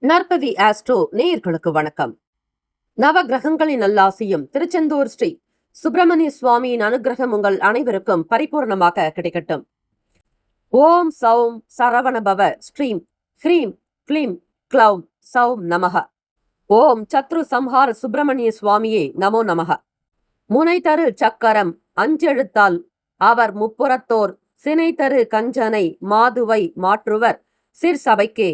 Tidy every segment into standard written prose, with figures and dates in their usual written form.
நற்பவி astro நேயர்களுக்கு வணக்கம். நவ கிரகங்களின் நல்லாசியும் திருச்செந்தூர் ஸ்ரீ சுப்பிரமணிய சுவாமியின் அனுகிரகம் உங்கள் அனைவருக்கும் பரிபூர்ணமாக கிடைக்கட்டும். ஓம் சௌம் சரவணபவ ஸ்ரீம் ஹ்ரீம் க்ளீம் க்ளௌம் சௌம் நமக. ஓம் சத்ரு சம்ஹார சுப்பிரமணிய சுவாமியே நமோ நமக. முனை தரு சக்கரம் அஞ்செழுத்தால் அவர் முப்புறத்தோர் சினை தரு கஞ்சனை மாதுவை மாற்றுவர் சிற்சபைக்கே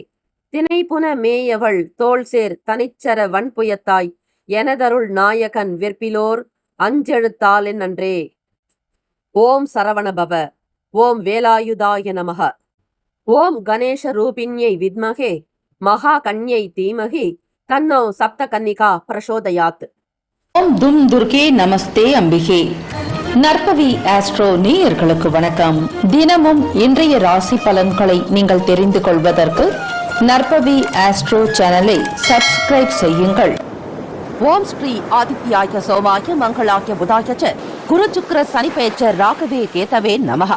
தினைப்புன மேயவள் தோள்சேர் தனிச்சர வன்புயத்தாய் எனதருள் நாயகன் விற்பிலோர் அஞ்செழுத்தால் நன்றே. ஓம் சரவணபவ. ஓம் வேலாயுதாய நமக. ஓம் கணேஷ ரூபிண்யை வித்மகே மகா கன்யை தீமகி தன்னோ சப்த கன்னிகா பிரசோதயாத். ஓம் தும் துர்கே நமஸ்தே அம்பிகே. நற்பவி ஆஸ்ட்ரோ நேயர்களுக்கு வணக்கம். தினமும் இன்றைய ராசி பலன்களை நீங்கள் தெரிந்து கொள்வதற்கு நற்பவி ஆஸ்ட்ரோ சேனலை சப்ஸ்கிரைப் செய்யுங்கள். ஓம் ஸ்ரீ ஆதித்யாய சோமாய மங்களாய புதாய குரு சுக்கிர சனி பெயர்ச்ச ராகவே கேதவே நமக.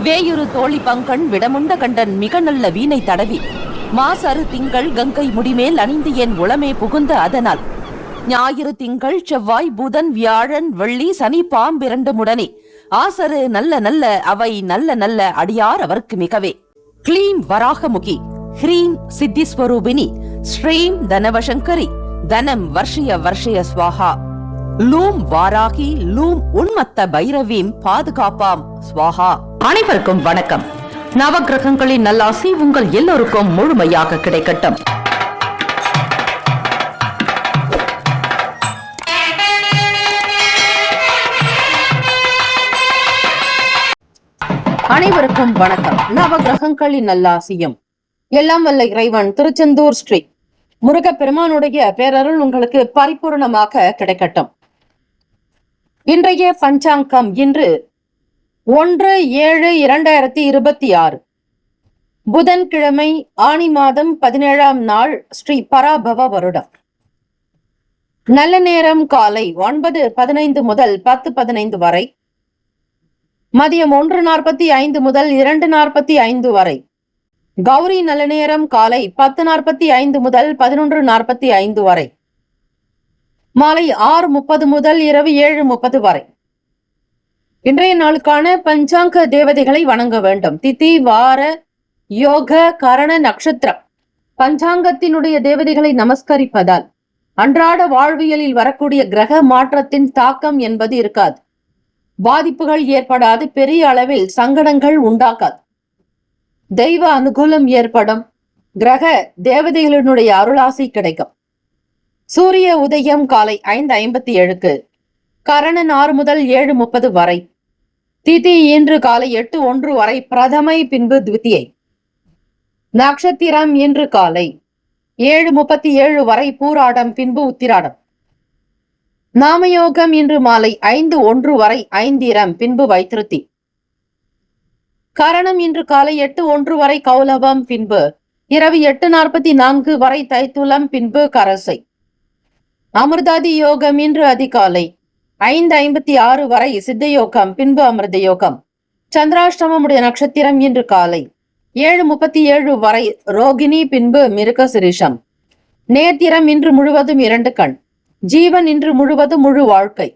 வேயுரு தோழி பங்கன் விடமுண்ட கண்டன் மிக நல்ல வீணை தடவி மாசரு திங்கள் கங்கை முடிமேல் அணிந்து என் உளமே புகுந்த அதனால் ஞாயிறு திங்கள் செவ்வாய் புதன் வியாழன் வெள்ளி சனி பாம்பிரண்டு முடனே ஆசரு நல்ல நல்ல அவை நல்ல நல்ல அடியார் அவருக்கு மிகவே. க்ளீம் வராகமுகி ஹ்ரீம் சித்திஸ்வரூபிணி ஸ்ரீம் தனவசங்கரி தனம் வர்ஷய வர்ஷய ஸ்வாஹா. லூம் வாராகி லூம் உன்மத்த பைரவீம் பாதுகாப்பாம் ஸ்வாஹா. அனைவருக்கும் வணக்கம். நவகிரகங்களின் நல்லாசி உங்கள் எல்லோருக்கும் முழுமையாக கிடைக்கட்டும். அனைவருக்கும் வணக்கம். நவகிரகங்களின் நல்லாசியும் எல்லாம் வல்ல இறைவன் திருச்செந்தூர் ஸ்ரீ முருகப்பெருமானுடைய பேரருள் உங்களுக்கு பரிபூர்ணமாக கிடைக்கட்டும். இன்றைய பஞ்சாங்கம் இன்று 1/7/2026 புதன்கிழமை ஆனி மாதம் 17ஆம் நாள் ஸ்ரீ பராபவ வருடம். நல்ல நேரம் காலை 9:15 முதல் 10:15 வரை, மதியம் 1:45 முதல் 2:45 வரை. கௌரி நல்ல நேரம் காலை 10:45 முதல் 11:45 வரை, மாலை 6:30 முதல் இரவு 7:30 வரை. இன்றைய நாளுக்கான பஞ்சாங்க தேவதைகளை வணங்க வேண்டும். திதி வார யோக கரண நட்சத்திரம் பஞ்சாங்கத்தினுடைய தேவதைகளை நமஸ்கரிப்பதால் அன்றாட வாழ்வியலில் வரக்கூடிய கிரக மாற்றத்தின் தாக்கம் என்பது இருக்காது. பாதிப்புகள் ஏற்படாது. பெரிய அளவில் சங்கடங்கள் உண்டாக்காது. தெய்வ அனுகூலம் ஏற்படும். கிரக தேவதைகளினுடைய அருளாசி கிடைக்கும். சூரிய உதயம் காலை 5:57க்கு, கரணன் 6 முதல் 7:30 வரை, திதி இன்று காலை 8:01 வரை பிரதமை பின்பு த்விதியை, நட்சத்திரம் இன்று காலை 7:37 வரை பூராடம் பின்பு உத்திராடம், நாமயோகம் இன்று மாலை 5:01 வரை ஐந்திரம் பின்பு வைத்திருத்தி, கரணம் இன்று காலை 8:01 வரை கௌலவம் பின்பு இரவு 8:44 வரை தைத்துலம் பின்பு கரசை, அமிர்தாதி யோகம் இன்று அதிகாலை 5:56 வரை சித்த யோகம் பின்பு அமிர்த யோகம், சந்திராஷ்டமமுடைய நட்சத்திரம் இன்று காலை 7:37 வரை ரோகிணி பின்பு மிருக சிரிஷம், நேத்திரம் இன்று முழுவதும் 2 கண், ஜீவன் இன்று முழுவதும் முழு வாழ்க்கை,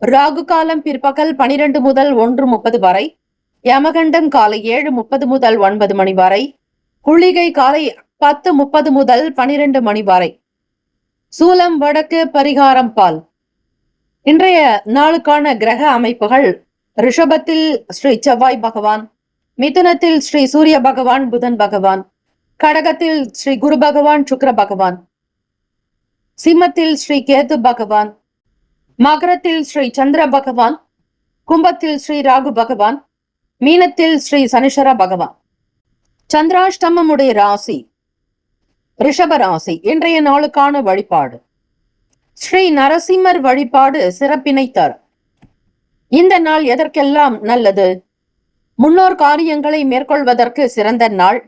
ராகு காலம் பிற்பகல் 12 முதல் 1:30 வரை, யமகண்டம் காலை 7:30 முதல் 9 மணி வரை, குளிகை காலை 10:30 முதல் 12 மணி வரை, சூலம் வடக்கு, பரிகாரம் பால். இன்றைய நாளுக்கான கிரக அமைப்புகள்: ரிஷபத்தில் ஸ்ரீ செவ்வாய் பகவான், மிதுனத்தில் ஸ்ரீ சூரிய பகவான் புதன் பகவான், கடகத்தில் ஸ்ரீ குரு பகவான் சுக்கிர பகவான், சிம்மத்தில் ஸ்ரீ கேது பகவான், மகரத்தில் ஸ்ரீ சந்திர பகவான், கும்பத்தில் ஸ்ரீ ராகு பகவான், மீனத்தில் ஸ்ரீ சனிஸ்வர பகவான். சந்திராஷ்டமமுடைய ராசி ரிஷப ராசி. இன்றைய நாளுக்கான வழிபாடு: ஸ்ரீ நரசிம்மர் வழிபாடு சிறப்பினை தரும். இந்த நாள் எதற்கெல்லாம் நல்லது? முன்னோர் காரியங்களை மேற்கொள்வதற்கு சிறந்த நாள்,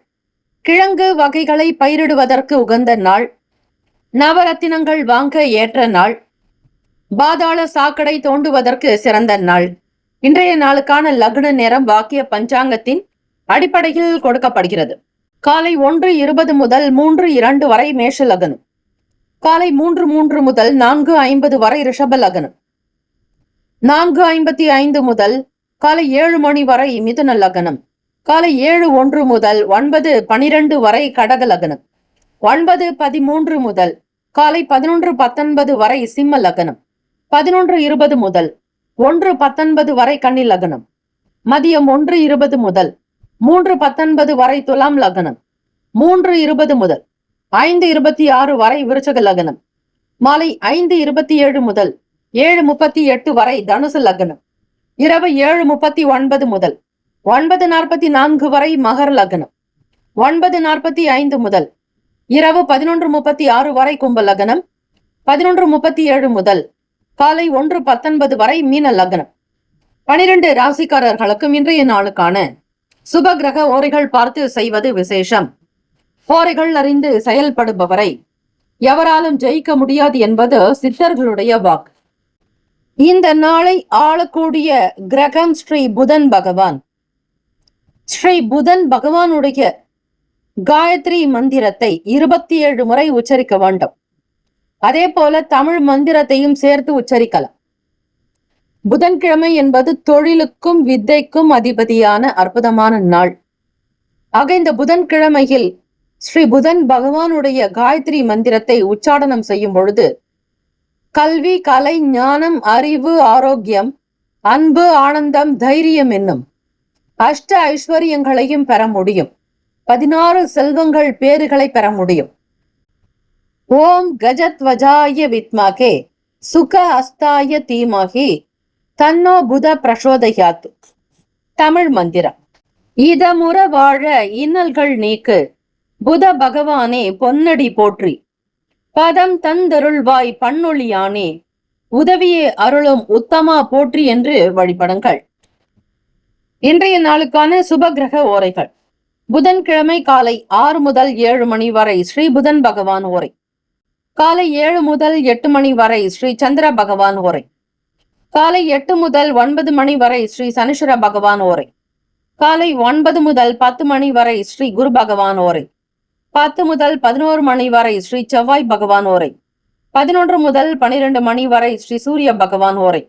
கிழங்கு வகைகளை பயிரிடுவதற்கு உகந்த நாள், நவரத்தினங்கள் வாங்க ஏற்ற நாள், பாதாள சாக்கடை தோண்டுவதற்கு சிறந்த நாள். இன்றைய நாளுக்கான லக்ன நேரம் வாக்கிய பஞ்சாங்கத்தின் அடிப்படையில் கொடுக்கப்படுகிறது. காலை 1:20 முதல் 3:02 வரை மேஷ லக்னம். காலை 3:03 முதல் 4:50 வரை ரிஷப லக்னம். 4:55 முதல் காலை 7 மணி வரை மிதுன லக்னம். காலை 7:01 முதல் 9:12 வரை கடக லக்னம். 9:13 முதல் காலை 11:19 வரை சிம்ம லக்னம். 11:20 முதல் 1:19 வரை கன்னி லக்னம். மதியம் 1:20 முதல் 3:19 வரை துலாம் லக்னம். 3:20 முதல் 5:26 வரை விருச்சக லக்னம். மாலை 5:27 முதல் 7:38 வரை தனுசு லக்னம். இரவு 7:39 முதல் 9:44 வரை மகர லக்னம். 9:45 முதல் இரவு 11:36 வரை கும்ப லக்னம். 11:37 முதல் காலை 1:19 வரை மீன லக்னம். 12 ராசிக்காரர்களுக்கும் இன்றைய நாளுக்கான சுப கிரக ஓரைகள் பார்த்து செய்வது விசேஷம். ஓரைகள் அறிந்து செயல்படுபவரை எவராலும் ஜெயிக்க முடியாது என்பது சித்தர்களுடைய வாக்கு. இந்த நாளை ஆளக்கூடிய கிரகம் ஸ்ரீ புதன் பகவான். ஸ்ரீ புதன் பகவானுடைய காயத்ரி மந்திரத்தை 27 முறை உச்சரிக்க வேண்டும். அதே போல தமிழ் மந்திரத்தையும் சேர்த்து உச்சரிக்கலாம். புதன்கிழமை என்பது தொழிலுக்கும் வித்தைக்கும் அதிபதியான அற்புதமான நாள். ஆக இந்த புதன்கிழமையில் ஸ்ரீ புதன் பகவானுடைய காயத்ரி மந்திரத்தை உச்சாடனம் செய்யும் பொழுது கல்வி, கலை, ஞானம், அறிவு, ஆரோக்கியம், அன்பு, ஆனந்தம், தைரியம் என்னும் அஷ்ட ஐஸ்வர்யங்களையும் பெற முடியும். 16 செல்வங்கள் பேறுகளை பெற முடியும். ஓம் கஜத்வஜாய வித்மகே சுக அஸ்தாய தீமகி தன்னோ புத பிரசோதயாத். தமிழ் மந்திரம். இதமுற வாழ இன்னல்கள் நீக்கு புத பகவானே பொன்னடி போற்றி. பதம் தந்தருள்வாய் பன்னொழியானே உதவியே அருளும் உத்தமா போற்றி என்று வழிபடுங்கள். இன்றைய நாளுக்கான சுப கிரக ஓரைகள். புதன்கிழமை காலை 6 முதல் 7 மணி வரை ஸ்ரீ புதன் பகவான் ஓரை. காலை 7 முதல் 8 மணி வரை ஸ்ரீ சந்திர பகவான் ஓரை. காலை 8 முதல் 9 மணி வரை ஸ்ரீ சனீஸ்வர பகவான் ஓரை. காலை 9 முதல் 10 மணி வரை ஸ்ரீ குரு பகவான் ஓரை. 10 முதல் 11 மணி வரை ஸ்ரீ செவ்வாய் பகவான் ஓரை. 11 முதல் 12 மணி வரை ஸ்ரீ சூரிய பகவான் ஓரை.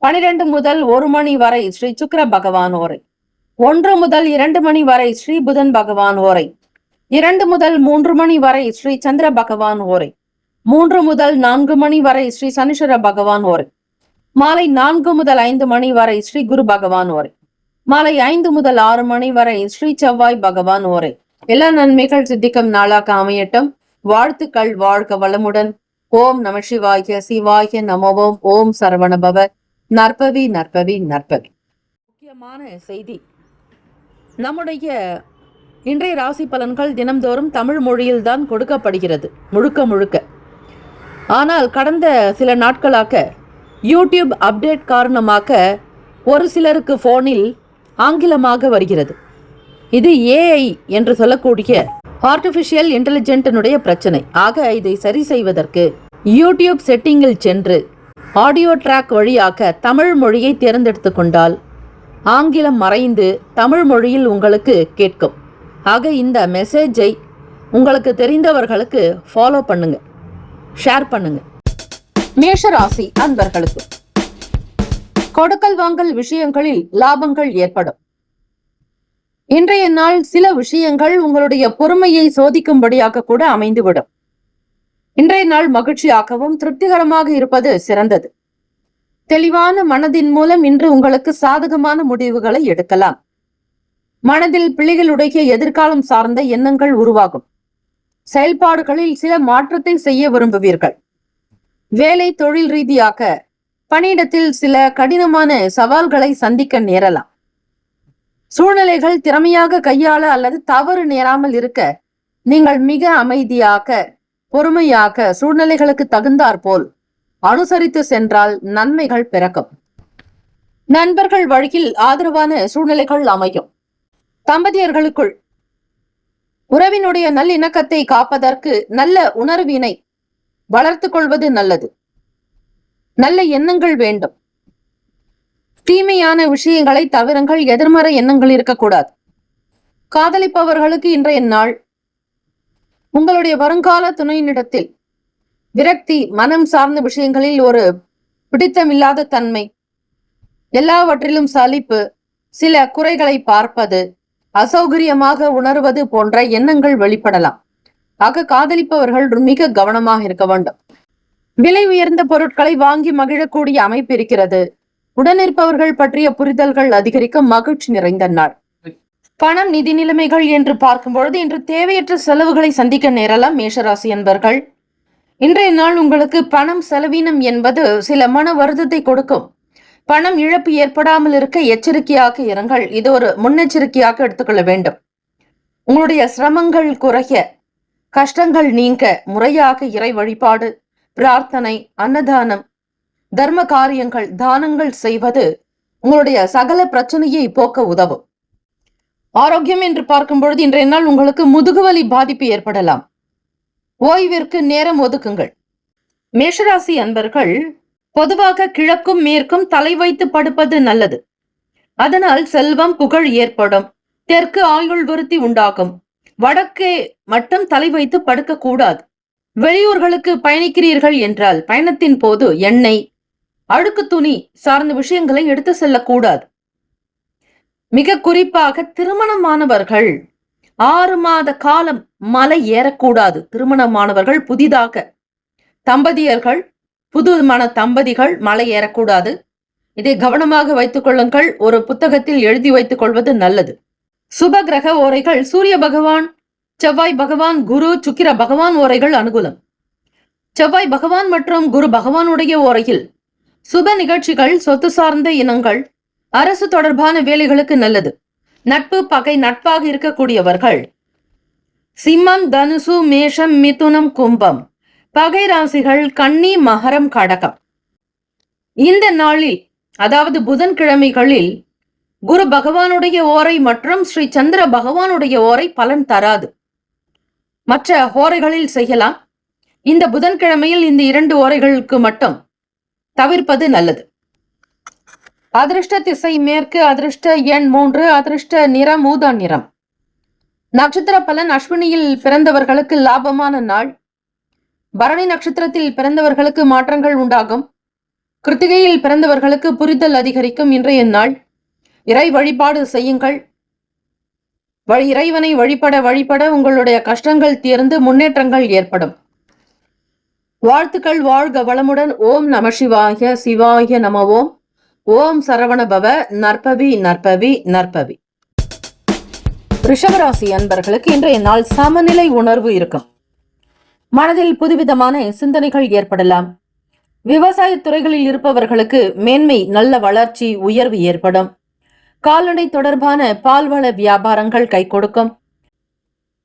12 முதல் 1 மணி வரை ஸ்ரீ சுக்கிர பகவான் ஓரை. 1 முதல் 2 மணி வரை ஸ்ரீ புதன் பகவான் ஓரை. 2 முதல் 3 மணி வரை ஸ்ரீ சந்திர பகவான் ஓரை. 3 முதல் 4 மணி வரை ஸ்ரீ சனீஸ்வர பகவான் ஓரை. மாலை 4 முதல் 5 மணி வரை ஸ்ரீ குரு பகவான் ஓரை. மாலை 5 முதல் 6 மணி வரை ஸ்ரீ செவ்வாய் பகவான் ஓரை. எல்லா நன்மைகள் சித்திக்கும் நாளாக அமையட்டும். வாழ்த்துக்கள். வாழ்க வளமுடன். ஓம் நம சிவாய. சிவாய நமவோம். ஓம் சரவணபவ. நற்பவி நற்பவி நற்பவி. முக்கியமான செய்தி. நம்முடைய இன்றைய ராசி பலன்கள் தினம்தோறும் தமிழ் மொழியில்தான் கொடுக்கப்படுகிறது முழுக்க முழுக்க. ஆனால் கடந்த சில நாட்களாக யூடியூப் அப்டேட் காரணமாக ஒரு சிலருக்கு போனில் ஆங்கிலமாக வருகிறது. இது ஏஐ என்று சொல்லக்கூடிய ஆர்டிஃபிஷியல் இன்டெலிஜென்டினுடைய பிரச்சனை. ஆக இதை சரி செய்வதற்கு யூடியூப் செட்டிங்கில் சென்று ஆடியோ ட்ராக் வழியாக தமிழ் மொழியை தேர்ந்தெடுத்து கொண்டால் ஆங்கிலம் மறைந்து தமிழ் மொழியில் உங்களுக்கு கேட்கும். ஆக இந்த மெசேஜை உங்களுக்கு தெரிந்தவர்களுக்கு ஃபாலோ பண்ணுங்க, ஷேர் பண்ணுங்க. மேஷராசி அன்பர்களுக்கு கொடுக்கல் வாங்கல் விஷயங்களில் லாபங்கள் ஏற்படும். இன்றைய நாள் சில விஷயங்கள் உங்களுடைய பொறுமையை சோதிக்கும்படியாக கூட அமைந்துவிடும். இன்றைய நாள் மகிழ்ச்சியாகவும் திருப்திகரமாக இருப்பது சிறந்தது. தெளிவான மனதின் மூலம் இன்று உங்களுக்கு சாதகமான முடிவுகளை எடுக்கலாம். மனதில் பிள்ளைகளுடைய எதிர்காலம் சார்ந்த எண்ணங்கள் உருவாகும். செயல்பாடுகளில் சில மாற்றத்தை செய்ய விரும்புவீர்கள். வேலை தொழில் ரீதியாக பணியிடத்தில் சில கடினமான சவால்களை சந்திக்க நேரலாம். சூழ்நிலைகள் திறமையாக கையாள அல்லது தவறு நேராமல் இருக்க நீங்கள் மிக அமைதியாக பொறுமையாக சூழ்நிலைகளுக்கு தகுந்தாற்போல் அனுசரித்து சென்றால் நன்மைகள் பிறக்கும். நண்பர்கள் வழியில் ஆதரவான சூழ்நிலைகள் அமையும். தம்பதியர்களுக்குள் உறவினுடைய நல்லிணக்கத்தை காப்பதற்கு நல்ல உணர்வினை வளர்த்து கொள்வது நல்லது. நல்ல எண்ணங்கள் வேண்டும். தீமையான விஷயங்களை தவிருங்கள். எதிர்மறை எண்ணங்கள் இருக்கக்கூடாது. காதலிப்பவர்களுக்கு இன்றைய நாள் உங்களுடைய வருங்கால துணையினிடத்தில் விரக்தி, மனம் சார்ந்த விஷயங்களில் ஒரு பிடித்தமில்லாத தன்மை, எல்லாவற்றிலும் சலிப்பு, சில குறைகளை பார்ப்பது, அசௌகரியமாக உணர்வது போன்ற எண்ணங்கள் வெளிப்படலாம். ஆக காதலிப்பவர்கள் மிக கவனமாக இருக்க வேண்டும். விலை உயர்ந்த பொருட்களை வாங்கி மகிழக்கூடிய அமைப்பு இருக்கிறது. உடனிருப்பவர்கள் பற்றிய புரிதல்கள் அதிகரிக்கும் மகிழ்ச்சி நிறைந்த நாள். பணம், நிதி நிலைமைகள் என்று பார்க்கும்பொழுது இன்று தேவையற்ற செலவுகளை சந்திக்க நேரலாம். மேஷராசி என்பர்கள், இன்றைய நாள் உங்களுக்கு பணம் செலவீனம் என்பது சில மன வருத்தத்தை கொடுக்கும். பணம் இழப்பு ஏற்படாமல் இருக்க எச்சரிக்கையாக இருங்கள். இது ஒரு முன்னெச்சரிக்கையாக எடுத்துக்கொள்ள வேண்டும். உங்களுடைய சிரமங்கள் குறைய, கஷ்டங்கள் நீங்க முறையாக இறை வழிபாடு, பிரார்த்தனை, அன்னதானம், தர்ம காரியங்கள், தானங்கள் செய்வது உங்களுடைய சகல பிரச்சனையை போக்க உதவும். ஆரோக்கியம் என்று பார்க்கும் பொழுது இன்றைய நாள் உங்களுக்கு முதுகுவலி பாதிப்பு ஏற்படலாம். ஓய்விற்கு நேரம் ஒதுக்குங்கள். மேஷராசி அன்பர்கள், பொதுவாக கிழக்கும் மேற்கும் தலை வைத்து படுப்பது நல்லது. அதனால் செல்வம், புகழ் ஏற்படும். தெற்கு ஆயுள் விருத்தி உண்டாகும். வடக்கே மட்டும் தலை வைத்து படுக்க கூடாது. வெளியூர்களுக்கு பயணிக்கிறீர்கள் என்றால் பயணத்தின் போது எண்ணெய், அழுக்கு துணி சார்ந்த விஷயங்களை எடுத்து செல்லக்கூடாது. மிக குறிப்பாக திருமணமானவர்கள் 6 மாத காலம் மலை ஏறக்கூடாது. திருமணமானவர்கள், புதிதாக தம்பதியர்கள், புதுமண தம்பதிகள் மலை ஏறக்கூடாது. இதை கவனமாக வைத்துக் கொள்ளுங்கள். ஒரு புத்தகத்தில் எழுதி வைத்துக் கொள்வது நல்லது. சுப கிரக ஓரைகள் சூரிய பகவான், செவ்வாய் பகவான், குரு, சுக்கிர பகவான் ஓரைகள் அனுகூலம். செவ்வாய் பகவான் மற்றும் குரு பகவானுடைய ஓரையில் சுப நிகழ்ச்சிகள், சொத்து சார்ந்த இனங்கள், அரசு தொடர்பான வேலைகளுக்கு நல்லது. நட்பு, பகை நட்பாக இருக்கக்கூடியவர்கள் சிம்மம், தனுசு, மேஷம், மிதுனம், கும்பம். பகை ராசிகள் கன்னி, மகரம், கடகம். இந்த நாளில், அதாவது புதன்கிழமைகளில், குரு பகவானுடைய ஓரை மற்றும் ஸ்ரீ சந்திர பகவானுடைய ஓரை பலன் தராது. மற்ற ஓரைகளில் செய்யலாம். இந்த புதன்கிழமையில் இந்த 2 ஓரைகளுக்கு மட்டும் தவிர்ப்பது நல்லது. அதிர்ஷ்ட திசை மேற்கு, அதிர்ஷ்ட எண் 3, அதிர்ஷ்ட நிறம் ஊதா நிறம். நட்சத்திர பலன், அஸ்வினியில் பிறந்தவர்களுக்கு லாபமான நாள். பரணி நட்சத்திரத்தில் பிறந்தவர்களுக்கு மாற்றங்கள் உண்டாகும். கிருத்திகையில் பிறந்தவர்களுக்கு புரிதல் அதிகரிக்கும் இன்றைய நாள். இறை வழிபாடு செய்யுங்கள். இறைவனை வழிபட உங்களுடைய கஷ்டங்கள் தீர்ந்து முன்னேற்றங்கள் ஏற்படும். வாழ்த்துக்கள். வாழ்க வளமுடன். ஓம் நம சிவாய. சிவாய நம ஓம். ஓம் சரவண பவ. நற்பவி நற்பவி நற்பவி. ரிஷபராசி அன்பர்களுக்கு இன்றைய நாள் சமநிலை உணர்வு இருக்கும். மனதில் புதுவிதமான சிந்தனைகள் ஏற்படலாம். விவசாய துறைகளில் இருப்பவர்களுக்கு மேன்மை, நல்ல வளர்ச்சி, உயர்வு ஏற்படும். கால்நடை தொடர்பான பால்வள வியாபாரங்கள் கை கொடுக்கும்.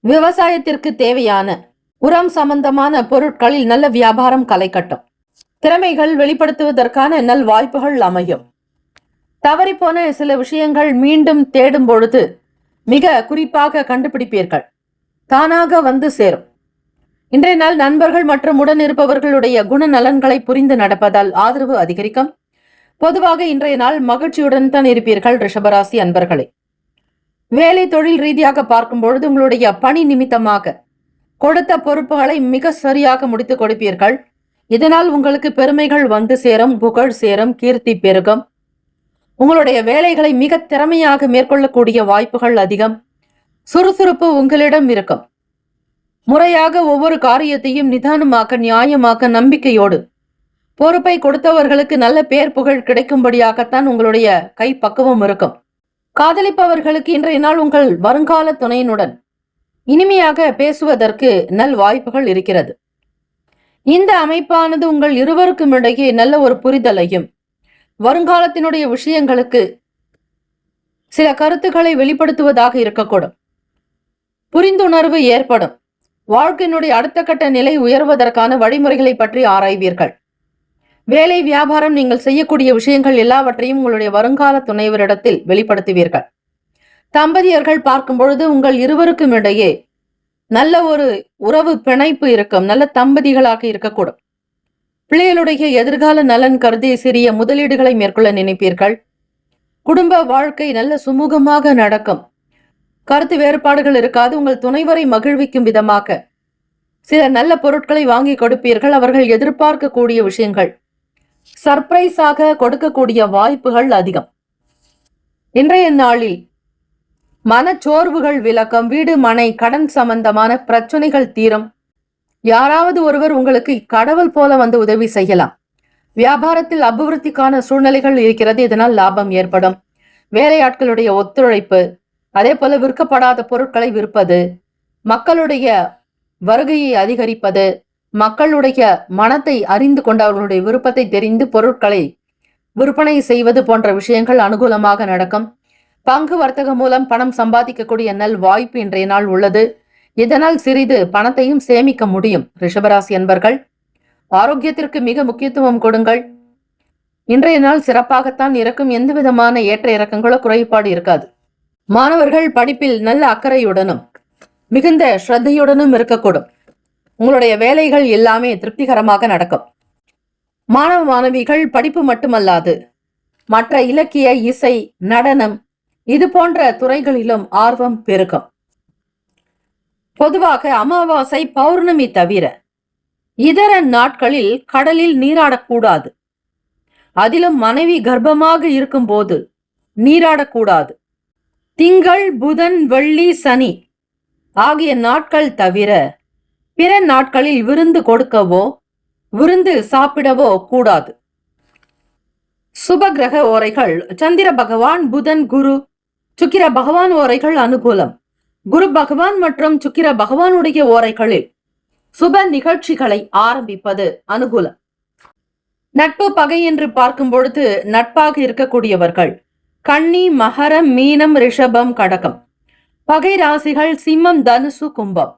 விவசாயத்திற்கு தேவையான உரம் சம்பந்தமான பொருட்களில் நல்ல வியாபாரம் களை கட்டும். திறமைகள் வெளிப்படுத்துவதற்கான நல் வாய்ப்புகள் அமையும். தவறிப்போன சில விஷயங்கள் மீண்டும் தேடும் பொழுது மிக குறிப்பாக கண்டுபிடிப்பீர்கள். தானாக வந்து சேரும். இன்றைய நாள் நண்பர்கள் மற்றும் உடன் இருப்பவர்களுடைய குணநலன்களை புரிந்து நடப்பதால் ஆதரவு அதிகரிக்கும். பொதுவாக இன்றைய நாள் மகிழ்ச்சியுடன் தான் இருப்பீர்கள் ரிஷபராசி அன்பர்களே. வேலை தொழில் ரீதியாக பார்க்கும் பொழுது உங்களுடைய பணி நிமித்தமாக கொடுத்த பொறுப்புகளை மிக சரியாக முடித்துக் கொடுப்பீர்கள். இதனால் உங்களுக்கு பெருமைகள் வந்து சேரும், புகழ் சேரும், கீர்த்தி பெருகும். உங்களுடைய வேலைகளை மிக திறமையாக மேற்கொள்ளக்கூடிய வாய்ப்புகள் அதிகம். சுறுசுறுப்பு உங்களிடம் இருக்கும். முறையாக ஒவ்வொரு காரியத்தையும் நிதானமாக, நியாயமாக, நம்பிக்கையோடு பொறுப்பை கொடுத்தவர்களுக்கு நல்ல பேர் புகழ் கிடைக்கும்படியாகத்தான் உங்களுடைய கை பக்குவம் இருக்கும். காதலிப்பவர்களுக்கு இன்றைய நாள் உங்கள் வருங்கால துணையினுடன் இனிமையாக பேசுவதற்கு நல் வாய்ப்புகள் இருக்கிறது. இந்த அமைப்பானது உங்கள் இருவருக்கும் இடையே நல்ல ஒரு புரிதலையும், வருங்காலத்தினுடைய விஷயங்களுக்கு சில கருத்துக்களை வெளிப்படுத்துவதாக இருக்கக்கூடும். புரிந்துணர்வு ஏற்படும். வாழ்க்கையினுடைய அடுத்த கட்ட நிலை உயர்வதற்கான வழிமுறைகளை பற்றி ஆராய்வீர்கள். வேலை, வியாபாரம், நீங்கள் செய்யக்கூடிய விஷயங்கள் எல்லாவற்றையும் உங்களுடைய வருங்கால துணைவரிடத்தில் வெளிப்படுத்துவீர்கள். தம்பதியர்கள் பார்க்கும் பொழுது உங்கள் இருவருக்கும் இடையே நல்ல ஒரு உறவு பிணைப்பு இருக்கும். நல்ல தம்பதிகளாக இருக்கக்கூடும். பிள்ளைகளுடைய எதிர்கால நலன் கருதி சிறிய முதலீடுகளை மேற்கொள்ள நினைப்பீர்கள். குடும்ப வாழ்க்கை நல்ல சுமூகமாக நடக்கும். கருத்து வேறுபாடுகள் இருக்காது. உங்கள் துணைவரை மகிழ்விக்கும் விதமாக சில நல்ல பொருட்களை வாங்கி கொடுப்பீர்கள். அவர்கள் எதிர்பார்க்கக்கூடிய விஷயங்கள் சர்ப்ரைஸாக கொடுக்கக்கூடிய வாய்ப்புகள் அதிகம். இன்றைய நாளில் மனச்சோர்வுகள் விலக்கம், வீடு மனை கடன் சம்பந்தமான பிரச்சனைகள் தீரும். யாராவது ஒருவர் உங்களுக்கு கடவுள் போல வந்து உதவி செய்யலாம். வியாபாரத்தில் அபிவிருத்திக்கான சூழ்நிலைகள் இருக்கிறது. இதனால் லாபம் ஏற்படும். வேலையாட்களுடைய ஒத்துழைப்பு, அதே போல விற்கப்படாத பொருட்களை விற்பது, மக்களுடைய வருகையை அதிகரிப்பது, மக்களுடைய மனத்தை அறிந்து கொண்டு அவர்களுடைய விருப்பத்தை தெரிந்து பொருட்களை விற்பனை செய்வது போன்ற விஷயங்கள் அனுகூலமாக நடக்கும். பங்கு வர்த்தகம் மூலம் பணம் சம்பாதிக்கக்கூடிய நல் வாய்ப்பு இன்றைய நாள் உள்ளது. இதனால் சிறிது பணத்தையும் சேமிக்க முடியும். ரிஷபராசி என்பர்கள் ஆரோக்கியத்திற்கு மிக முக்கியத்துவம் கொடுங்கள். இன்றைய நாள் சிறப்பாகத்தான் இருக்கும். எந்த விதமான ஏற்ற இறக்கங்களோ குறைபாடு இருக்காது. மாணவர்கள் படிப்பில் நல்ல அக்கறையுடனும் மிகுந்த ஸ்ரத்தையுடனும் இருக்கக்கூடும். உங்களுடைய வேலைகள் எல்லாமே திருப்திகரமாக நடக்கும். மாணவ மாணவிகள் படிப்பு மட்டுமல்லாது மற்ற இலக்கிய, இசை, நடனம் இது போன்ற துறைகளிலும் ஆர்வம் பெருகும். பொதுவாக அமாவாசை, பௌர்ணமி தவிர இதர நாட்களில் கடலில் நீராடக்கூடாது. அதிலும் மனைவி கர்ப்பமாக இருக்கும் போது நீராடக்கூடாது. திங்கள், புதன், வெள்ளி, சனி ஆகிய நாட்கள் தவிர பிற நாட்களில் விருந்து கொடுக்கவோ விருந்து சாப்பிடவோ கூடாது. சுப கிரக ஓரைகள் சந்திர பகவான், புதன், குரு, சுக்கிர பகவான் ஓரைகள் அனுகூலம். குரு பகவான் மற்றும் சுக்கிர பகவானுடைய ஓரைகளில் சுப நிகழ்ச்சிகளை ஆரம்பிப்பது அனுகூலம். நட்பு பகை என்று பார்க்கும் பொழுது நட்பாக இருக்கக்கூடியவர்கள் கன்னி, மகரம், மீனம், ரிஷபம், கடகம். பகை ராசிகள் சிம்மம், தனுசு, கும்பம்.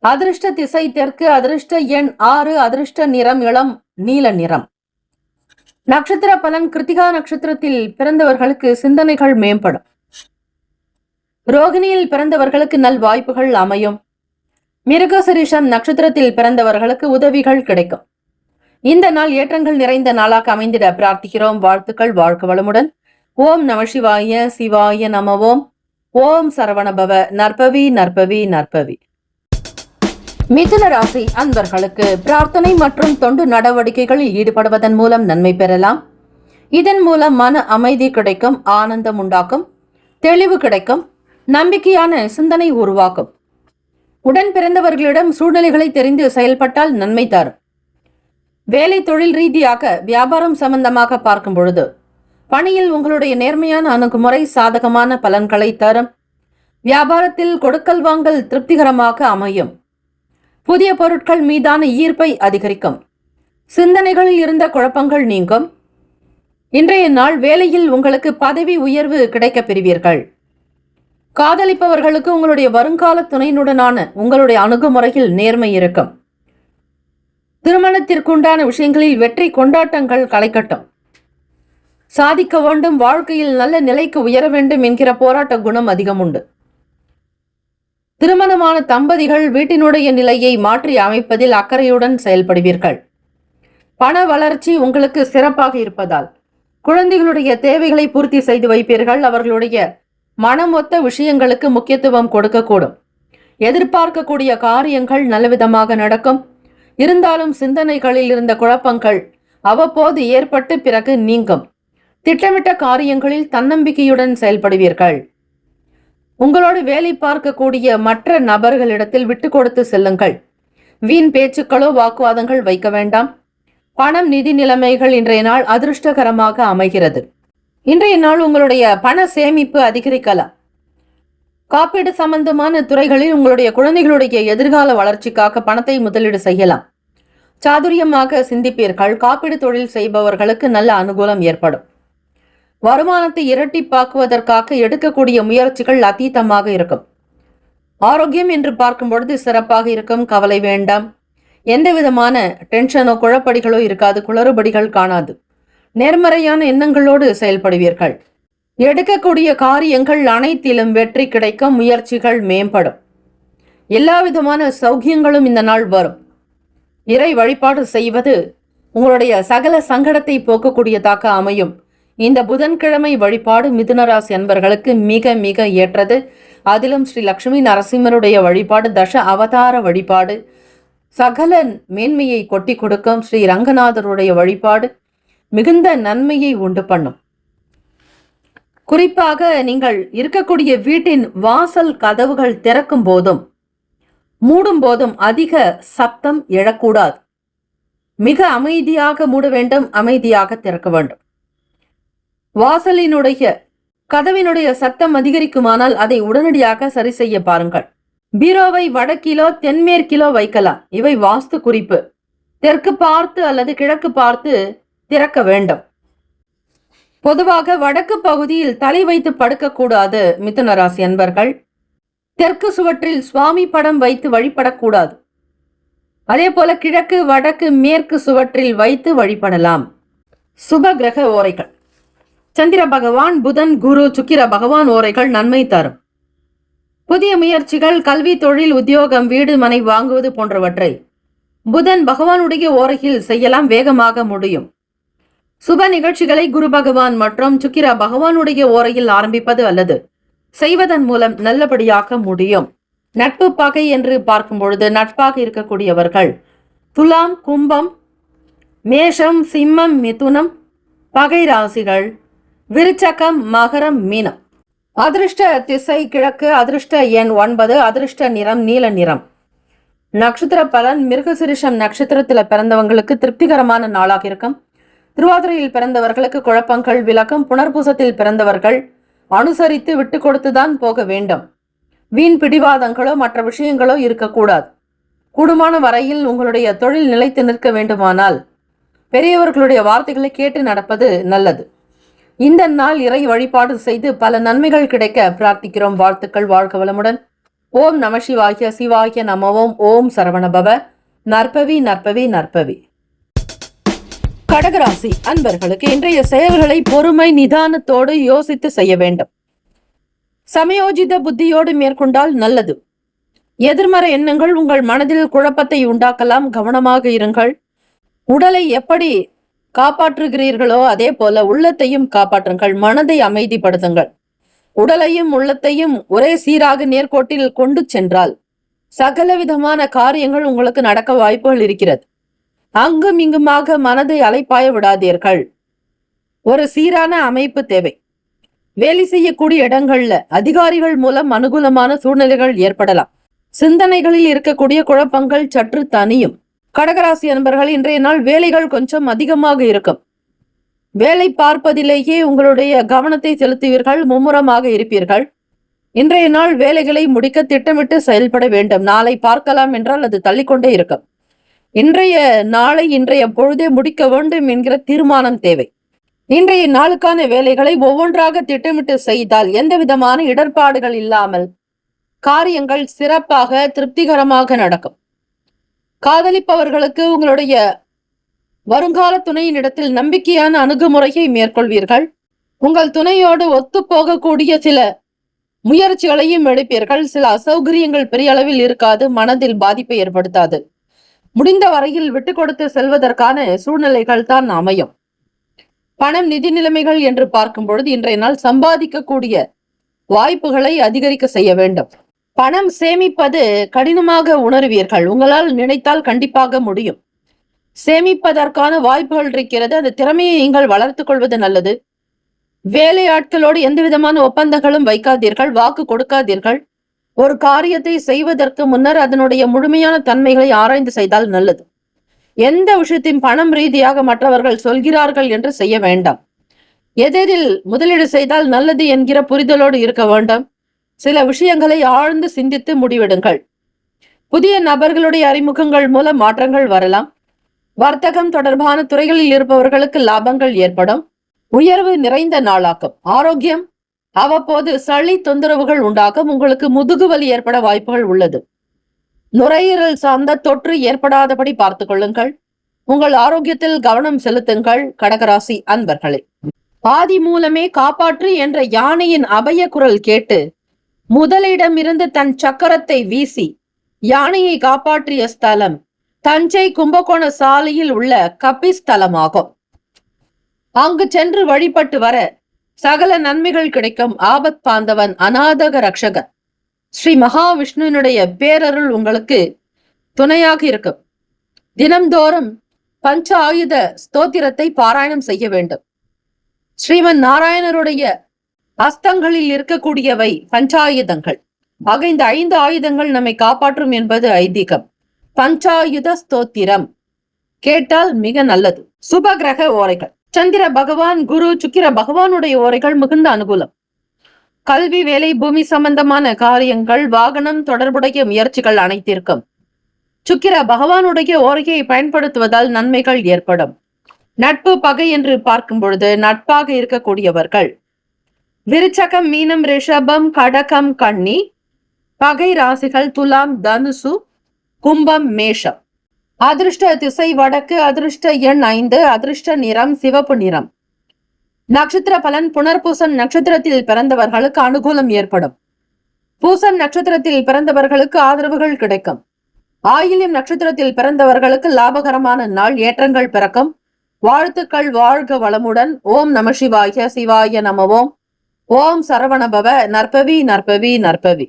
அதிர்ஷ்ட திசை தெற்கு, அதிர்ஷ்ட எண் 6, அதிர்ஷ்ட நிறம் இளம் நீல நிறம். நட்சத்திர பலன் கிருத்திகா நட்சத்திரத்தில் பிறந்தவர்களுக்கு சிந்தனைகள் மேம்படும். ரோகிணியில் பிறந்தவர்களுக்கு நல் வாய்ப்புகள் அமையும். மிருகசரிஷம் நட்சத்திரத்தில் பிறந்தவர்களுக்கு உதவிகள் கிடைக்கும். இந்த நாள் ஏற்றங்கள் நிறைந்த நாளாக அமைந்திட பிரார்த்திக்கிறோம். வாழ்த்துக்கள். வாழ்க வளமுடன். ஓம் நம சிவாய. சிவாய நம. ஓம். ஓம் சரவணபவ. நற்பவி நற்பவி நற்பவி. மிதுன ராசி அன்பர்களுக்கு பிரார்த்தனை மற்றும் தொண்டு நடவடிக்கைகளில் ஈடுபடுவதன் மூலம் நன்மை பெறலாம். இதன் மூலம் மன அமைதி கிடைக்கும், ஆனந்தம் உண்டாக்கும், தெளிவு கிடைக்கும், நம்பிக்கையான சிந்தனை உருவாக்கும். உடன் பிறந்தவர்களிடம் சூழ்நிலைகளை தெரிந்து செயல்பட்டால் நன்மை தரும். வேலை தொழில் ரீதியாக வியாபாரம் சம்பந்தமாக பார்க்கும் பொழுது பணியில் உங்களுடைய நேர்மையான அணுகுமுறை சாதகமான பலன்களை தரும். வியாபாரத்தில் கொடுக்கல் வாங்கல் திருப்திகரமாக அமையும். புதிய பொருட்கள் மீதான ஈர்ப்பை அதிகரிக்கும். சிந்தனைகளில் இருந்த குழப்பங்கள் நீங்கும். இன்றைய நாள் வேலையில் உங்களுக்கு பதவி உயர்வு கிடைக்கப் பெறுவீர்கள். காதலிப்பவர்களுக்கு உங்களுடைய வருங்கால துணையினுடனான உங்களுடைய அணுகுமுறையில் நேர்மை இருக்கும். திருமணத்திற்குண்டான விஷயங்களில் வெற்றி கொண்டாட்டங்கள் களைக்கட்டும். சாதிக்க வேண்டும், வாழ்க்கையில் நல்ல நிலைக்கு உயர வேண்டும் என்கிற போராட்ட குணம் அதிகம் உண்டு. திருமணமான தம்பதிகள் வீட்டினுடைய நிலையை மாற்றி அமைப்பதில் அக்கறையுடன் செயல்படுவீர்கள். பண வளர்ச்சி உங்களுக்கு சிறப்பாக இருப்பதால் குழந்தைகளுடைய தேவைகளை பூர்த்தி செய்து வைப்பீர்கள். அவர்களுடைய மனமொத்த விஷயங்களுக்கு முக்கியத்துவம் கொடுக்கக்கூடும். எதிர்பார்க்கக்கூடிய காரியங்கள் நல்லவிதமாக நடக்கும். இருந்தாலும் சிந்தனைகளில் இருந்த குழப்பங்கள் அவ்வப்போது ஏற்பட்டு பிறகு நீங்கும். திட்டமிட்ட காரியங்களில் தன்னம்பிக்கையுடன் செயல்படுவீர்கள். உங்களோடு வேலை பார்க்கக்கூடிய மற்ற நபர்களிடத்தில் விட்டு கொடுத்து செல்லுங்கள். வீண் பேச்சுக்களோ வாக்குவாதங்கள் வைக்க வேண்டாம். பணம், நிதி நிலைமைகள் இன்றைய நாள் அதிர்ஷ்டகரமாக அமைகிறது. இன்றைய நாள் உங்களுடைய பண சேமிப்பு அதிகரிக்கலாம். காப்பீடு சம்பந்தமான துறைகளில் உங்களுடைய குழந்தைகளுடைய எதிர்கால வளர்ச்சிக்காக பணத்தை முதலீடு செய்யலாம். சாதுரியமாக சிந்திப்பீர்கள். காப்பீடு தொழில் செய்பவர்களுக்கு நல்ல அனுகூலம் ஏற்படும். வருமானத்தை இரட்டிப்பாக்குவதற்காக எடுக்கக்கூடிய முயற்சிகள் அதீதமாக இருக்கும். ஆரோக்கியம் என்று பார்க்கும் பொழுது சிறப்பாக இருக்கும். கவலை வேண்டாம். எந்த விதமான டென்ஷனோ குழப்படிகளோ இருக்காது. குளறுபடிகள் காணாது. நேர்மறையான எண்ணங்களோடு செயல்படுவீர்கள். எடுக்கக்கூடிய காரியங்கள் அனைத்திலும் வெற்றி கிடைக்கும். முயற்சிகள் மேம்படும். எல்லா விதமான சௌக்கியங்களும் இந்த நாள் வரும். இறை வழிபாடு செய்வது உங்களுடைய சகல சங்கடத்தை போக்கக்கூடியதாக அமையும். இந்த புதன்கிழமை வழிபாடு மிதுனராசி அன்பர்களுக்கு மிக மிக ஏற்றது. அதிலும் ஸ்ரீ லட்சுமி நரசிம்மருடைய வழிபாடு, தச அவதார வழிபாடு, சகல மேன்மையை கொட்டி கொடுக்கும் ஸ்ரீ ரங்கநாதருடைய வழிபாடு மிகுந்த நன்மையை உண்டு பண்ணும். குறிப்பாக நீங்கள் இருக்கக்கூடிய வீட்டின் வாசல் கதவுகள் திறக்கும் போதும் மூடும் போதும் அதிக சப்தம் எழக்கூடாது. மிக அமைதியாக மூட வேண்டும், அமைதியாக திறக்க வேண்டும். வாசலினுடைய கதவினுடைய சத்தம் அதிகரிக்குமானால் அதை உடனடியாக சரி செய்ய பாருங்கள். பீரோவை வடக்கிலோ தென்மேற்கிலோ வைக்கலாம். இவை வாஸ்து குறிப்பு. தெற்கு பார்த்து அல்லது கிழக்கு பார்த்து திறக்க வேண்டும். பொதுவாக வடக்கு பகுதியில் தலை வைத்து படுக்கக்கூடாது மிதுன ராசி அன்பர்கள். தெற்கு சுவற்றில் சுவாமி படம் வைத்து வழிபடக்கூடாது. அதே போல கிழக்கு, வடக்கு, மேற்கு சுவற்றில் வைத்து வழிபடலாம். சுப கிரக ஓரைகள்: சந்திர பகவான், புதன், குரு, சுக்கிர பகவான் ஓரைகள் நன்மை தரும். புதிய முயற்சிகள், கல்வி, தொழில், உத்தியோகம், வீடு, மனை வாங்குவது போன்றவற்றை புதன் பகவானுடைய ஓரையில் செய்யலாம், வேகமாக முடியும். சுப நிகழ்ச்சிகளை குரு பகவான் மற்றும் சுக்கிர பகவானுடைய ஓரையில் ஆரம்பிப்பது அல்லது செய்வதன் மூலம் நல்லபடியாக முடியும். நட்பு பகை என்று பார்க்கும் பொழுது நட்பாக இருக்கக்கூடியவர்கள் துலாம், கும்பம், மேஷம், சிம்மம், மிதுனம் பகை ராசிகள், விருச்சகம், மகரம், மீனம். அதிர்ஷ்ட திசை கிழக்கு, அதிர்ஷ்ட எண் 9, அதிர்ஷ்ட நிறம் நீல நிறம். நட்சத்திர பலன்: மிருகசிரிஷம் நட்சத்திரத்தில் பிறந்தவங்களுக்கு திருப்திகரமான நாளாக இருக்கும். திருவாதிரையில் பிறந்தவர்களுக்கு குழப்பங்கள் விலகும். புனர்பூசத்தில் பிறந்தவர்கள் அனுசரித்து விட்டு கொடுத்துதான் போக வேண்டும். வீண் பிடிவாதங்களோ மற்ற விஷயங்களோ இருக்கக்கூடாது. கூடுமான வரையில் உங்களுடைய தொழில் நிலைத்து நிற்க வேண்டுமானால் பெரியவர்களுடைய வார்த்தைகளை கேட்டு நடப்பது நல்லது. இந்த நாள் இறை வழிபாடு செய்து பல நன்மைகள் கிடைக்க பிரார்த்திக்கிறோம். வாழ்த்துக்கள். வாழ்க வளமுடன். ஓம் நம சிவாய. சிவாய நமவோம். ஓம் சரவணபவ. நற்பவி நற்பவி நற்பவி. கடகராசி அன்பர்களுக்கு இன்றைய செயல்களை பொறுமை நிதானத்தோடு யோசித்து செய்ய வேண்டும். சமயோஜித புத்தியோடு மேற்கொண்டால் நல்லது. எதிர்மறை எண்ணங்கள் உங்கள் மனதில் குழப்பத்தை உண்டாக்கலாம். கவனமாக இருங்கள். உடலை எப்படி காப்பாற்றுகிறீர்களோ அதே போல உள்ளத்தையும் காப்பாற்றுங்கள். மனதை அமைதிப்படுத்துங்கள். உடலையும் உள்ளத்தையும் ஒரே சீராக நேர்கோட்டில் கொண்டு சென்றால் சகல விதமான காரியங்கள் உங்களுக்கு நடக்க வாய்ப்புகள் இருக்கிறது. அங்கும் இங்குமாக மனதை அலைப்பாய விடாதீர்கள். ஒரு சீரான அமைப்பு தேவை. வேலை செய்யக்கூடிய இடங்கள்ல அதிகாரிகள் மூலம் அனுகூலமான சூழ்நிலைகள் ஏற்படலாம். சிந்தனைகளில் இருக்கக்கூடிய குழப்பங்கள் சற்று தனியும். கடகராசி அன்பர்கள் இன்றைய நாள் வேலைகள் கொஞ்சம் அதிகமாக இருக்கும். வேலை பார்ப்பதிலேயே உங்களுடைய கவனத்தை செலுத்துவீர்கள். மும்முரமாக இருப்பீர்கள். இன்றைய நாள் வேலைகளை முடிக்க திட்டமிட்டு செயல்பட வேண்டும். நாளை பார்க்கலாம் என்றால் அது தள்ளிக்கொண்டே இருக்கும். இன்றைய நாளை இன்றைய பொழுதே முடிக்க வேண்டும் என்கிற தீர்மானம் தேவை. இன்றைய நாளுக்கான வேலைகளை ஒவ்வொன்றாக திட்டமிட்டு செய்தால் எந்த விதமான இடர்பாடுகள் இல்லாமல் காரியங்கள் சிறப்பாக திருப்திகரமாக நடக்கும். காதலிப்பவர்களுக்கு உங்களுடைய வருங்கால துணையினிடத்தில் நம்பிக்கையான அணுகுமுறையை மேற்கொள்வீர்கள். உங்கள் துணையோடு ஒத்து போகக்கூடிய சில முயற்சிகளையும் எடுப்பீர்கள். சில அசௌகரியங்கள் பெரிய அளவில் இருக்காது. மனதில் பாதிப்பை ஏற்படுத்தாது. முடிந்த வரையில் விட்டு கொடுத்து செல்வதற்கான சூழ்நிலைகள் தான் அமையும். பணம், நிதி நிலைமைகள் என்று பார்க்கும் பொழுது இன்றைய நாள் சம்பாதிக்கக்கூடிய வாய்ப்புகளை அதிகரிக்க செய்ய வேண்டும். பணம் சேமிப்பது கடினமாக உணர்வீர்கள். உங்களால் நினைத்தால் கண்டிப்பாக முடியும். சேமிப்பதற்கான வாய்ப்புகள் இருக்கிறது. அந்த திறமையை நீங்கள் வளர்த்துக் கொள்வது நல்லது. வேலையாட்களோடு எந்த விதமான ஒப்பந்தங்களும் வைக்காதீர்கள். வாக்கு கொடுக்காதீர்கள். ஒரு காரியத்தை செய்வதற்கு முன்னர் அதனுடைய முழுமையான தன்மைகளை ஆராய்ந்து செய்தால் நல்லது. எந்த விஷயத்தையும் பணம் ரீதியாக மற்றவர்கள் சொல்கிறார்கள் என்று செய்ய வேண்டாம். எதிரில் முதலீடு செய்தால் நல்லது என்கிற புரிதலோடு இருக்க வேண்டும். சில விஷயங்களை ஆழ்ந்து சிந்தித்து முடிவெடுங்கள். புதிய நபர்களுடைய அறிமுகங்கள் மூலம் மாற்றங்கள் வரலாம். வர்த்தகம் தொடர்பான துறைகளில் இருப்பவர்களுக்கு லாபங்கள் ஏற்படும். உயர்வு நிறைந்த நாளாகும். ஆரோக்கியம் அவ்வப்போது சளி தொந்தரவுகள் உண்டாகும். உங்களுக்கு முதுகுவலி ஏற்பட வாய்ப்புகள் உள்ளது. நுரையீரல் சார்ந்த தொற்று ஏற்படாதபடி பார்த்துக் கொள்ளுங்கள். உங்கள் ஆரோக்கியத்தில் கவனம் செலுத்துங்கள். கடகராசி அன்பர்களே, ஆதி மூலமே காப்பாற்று என்ற யானையின் அபய குரல் கேட்டு முதலிடமிருந்து தன் சக்கரத்தை வீசி யானையை காப்பாற்றிய ஸ்தலம் தஞ்சை கும்பகோண சாலையில் உள்ள கபிஸ்தலமாகும். அங்கு சென்று வழிபட்டு வர சகல நன்மைகள் கிடைக்கும். ஆபத் பாந்தவன், அநாதக ரக்ஷகன், ஸ்ரீ மகாவிஷ்ணுவினுடைய பேரருள் உங்களுக்கு துணையாக இருக்கும். தினம்தோறும் பஞ்ச ஆயுத ஸ்தோத்திரத்தை பாராயணம் செய்ய வேண்டும். ஸ்ரீமன் நாராயணருடைய அஸ்தங்களில் இருக்கக்கூடியவை பஞ்சாயுதங்கள். ஆக இந்த 5 ஆயுதங்கள் நம்மை காப்பாற்றும் என்பது ஐதீகம். பஞ்சாயுத ஸ்தோத்திரம் கேட்டால் மிக நல்லது. சுப கிரக ஓரைகள். சந்திர பகவான், குரு, சுக்கிர பகவானுடைய ஓரைகள் மிகுந்த அனுகூலம். கல்வி, வேலை, பூமி சம்பந்தமான காரியங்கள், வாகனம் தொடர்புடைய முயற்சிகள் அனைத்திற்கும் சுக்கிர பகவானுடைய ஓரையை பயன்படுத்துவதால் நன்மைகள் ஏற்படும். நட்பு, பகை என்று பார்க்கும் பொழுது நட்பாக இருக்கக்கூடியவர்கள் விருச்சகம், மீனம், ரிஷபம், கடகம், கன்னி. பகை ராசிகள் துலாம், தனுசு, கும்பம், மேஷம். அதிர்ஷ்ட திசை வடக்கு. அதிர்ஷ்ட எண் 5. அதிர்ஷ்ட நிறம் சிவப்பு நிறம். நட்சத்திர பலன். புனர்பூசம் நட்சத்திரத்தில் பிறந்தவர்களுக்கு அனுகூலம் ஏற்படும். பூசம் நட்சத்திரத்தில் பிறந்தவர்களுக்கு ஆதரவுகள் கிடைக்கும். ஆயில்யம் நட்சத்திரத்தில் பிறந்தவர்களுக்கு லாபகரமான நாள். ஏற்றங்கள் பிறக்கும். வாழ்த்துக்கள். வாழ்க வளமுடன். ஓம் நம சிவாய. சிவாய நமவோம். ஓம் சரவணபவ. நற்பவி நற்பவி நற்பவி.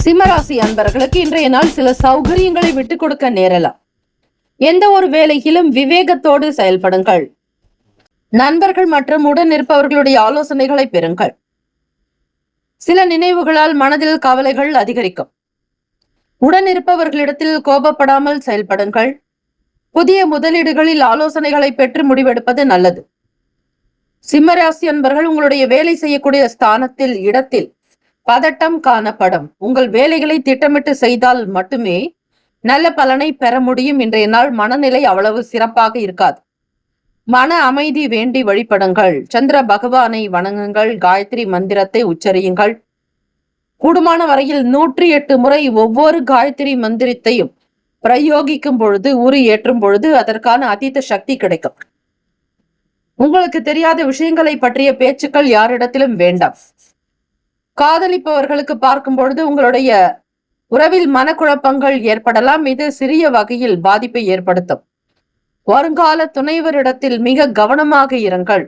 சிம்மராசி அன்பர்களுக்கு இன்றைய நாள் சில சௌகரியங்களை விட்டுக் கொடுக்க நேரலாம். எந்த ஒரு வேலையிலும் விவேகத்தோடு செயல்படுங்கள். நண்பர்கள் மற்றும் உடன் இருப்பவர்களுடைய ஆலோசனைகளை பெறுங்கள். சில நினைவுகளால் மனதில் கவலைகள் அதிகரிக்கும். உடன் இருப்பவர்களிடத்தில் கோபப்படாமல் செயல்படுங்கள். புதிய முதலீடுகளில் ஆலோசனைகளை பெற்று முடிவெடுப்பது நல்லது. சிம்மராசி அன்பர்கள் உங்களுடைய வேலை செய்யக்கூடிய ஸ்தானத்தில் இடத்தில் பதட்டம் காணப்படும். உங்கள் வேலைகளை திட்டமிட்டு செய்தால் மட்டுமே நல்ல பலனை பெற முடியும். இன்றைய நாள் மனநிலை அவ்வளவு சிறப்பாக இருக்காது. மன அமைதி வேண்டி வழிபடுங்கள். சந்திர பகவானை வணங்குங்கள். காயத்ரி மந்திரத்தை உச்சரியுங்கள். கூடுமான வரையில் 108 முறை ஒவ்வொரு காயத்ரி மந்திரத்தையும் பிரயோகிக்கும் பொழுது, உரு ஏற்றும் பொழுது அதற்கான அதீத சக்தி கிடைக்கும். உங்களுக்கு தெரியாத விஷயங்களை பற்றிய பேச்சுக்கள் யாரிடத்திலும் வேண்டாம். காதலிப்பவர்களுக்கு பார்க்கும் பொழுது உங்களுடைய உறவில் மனக்குழப்பங்கள் ஏற்படலாம். இது சிறிய வகையில் பாதிப்பை ஏற்படுத்தும். வருங்கால துணைவரிடத்தில் மிக கவனமாக இருங்கள்.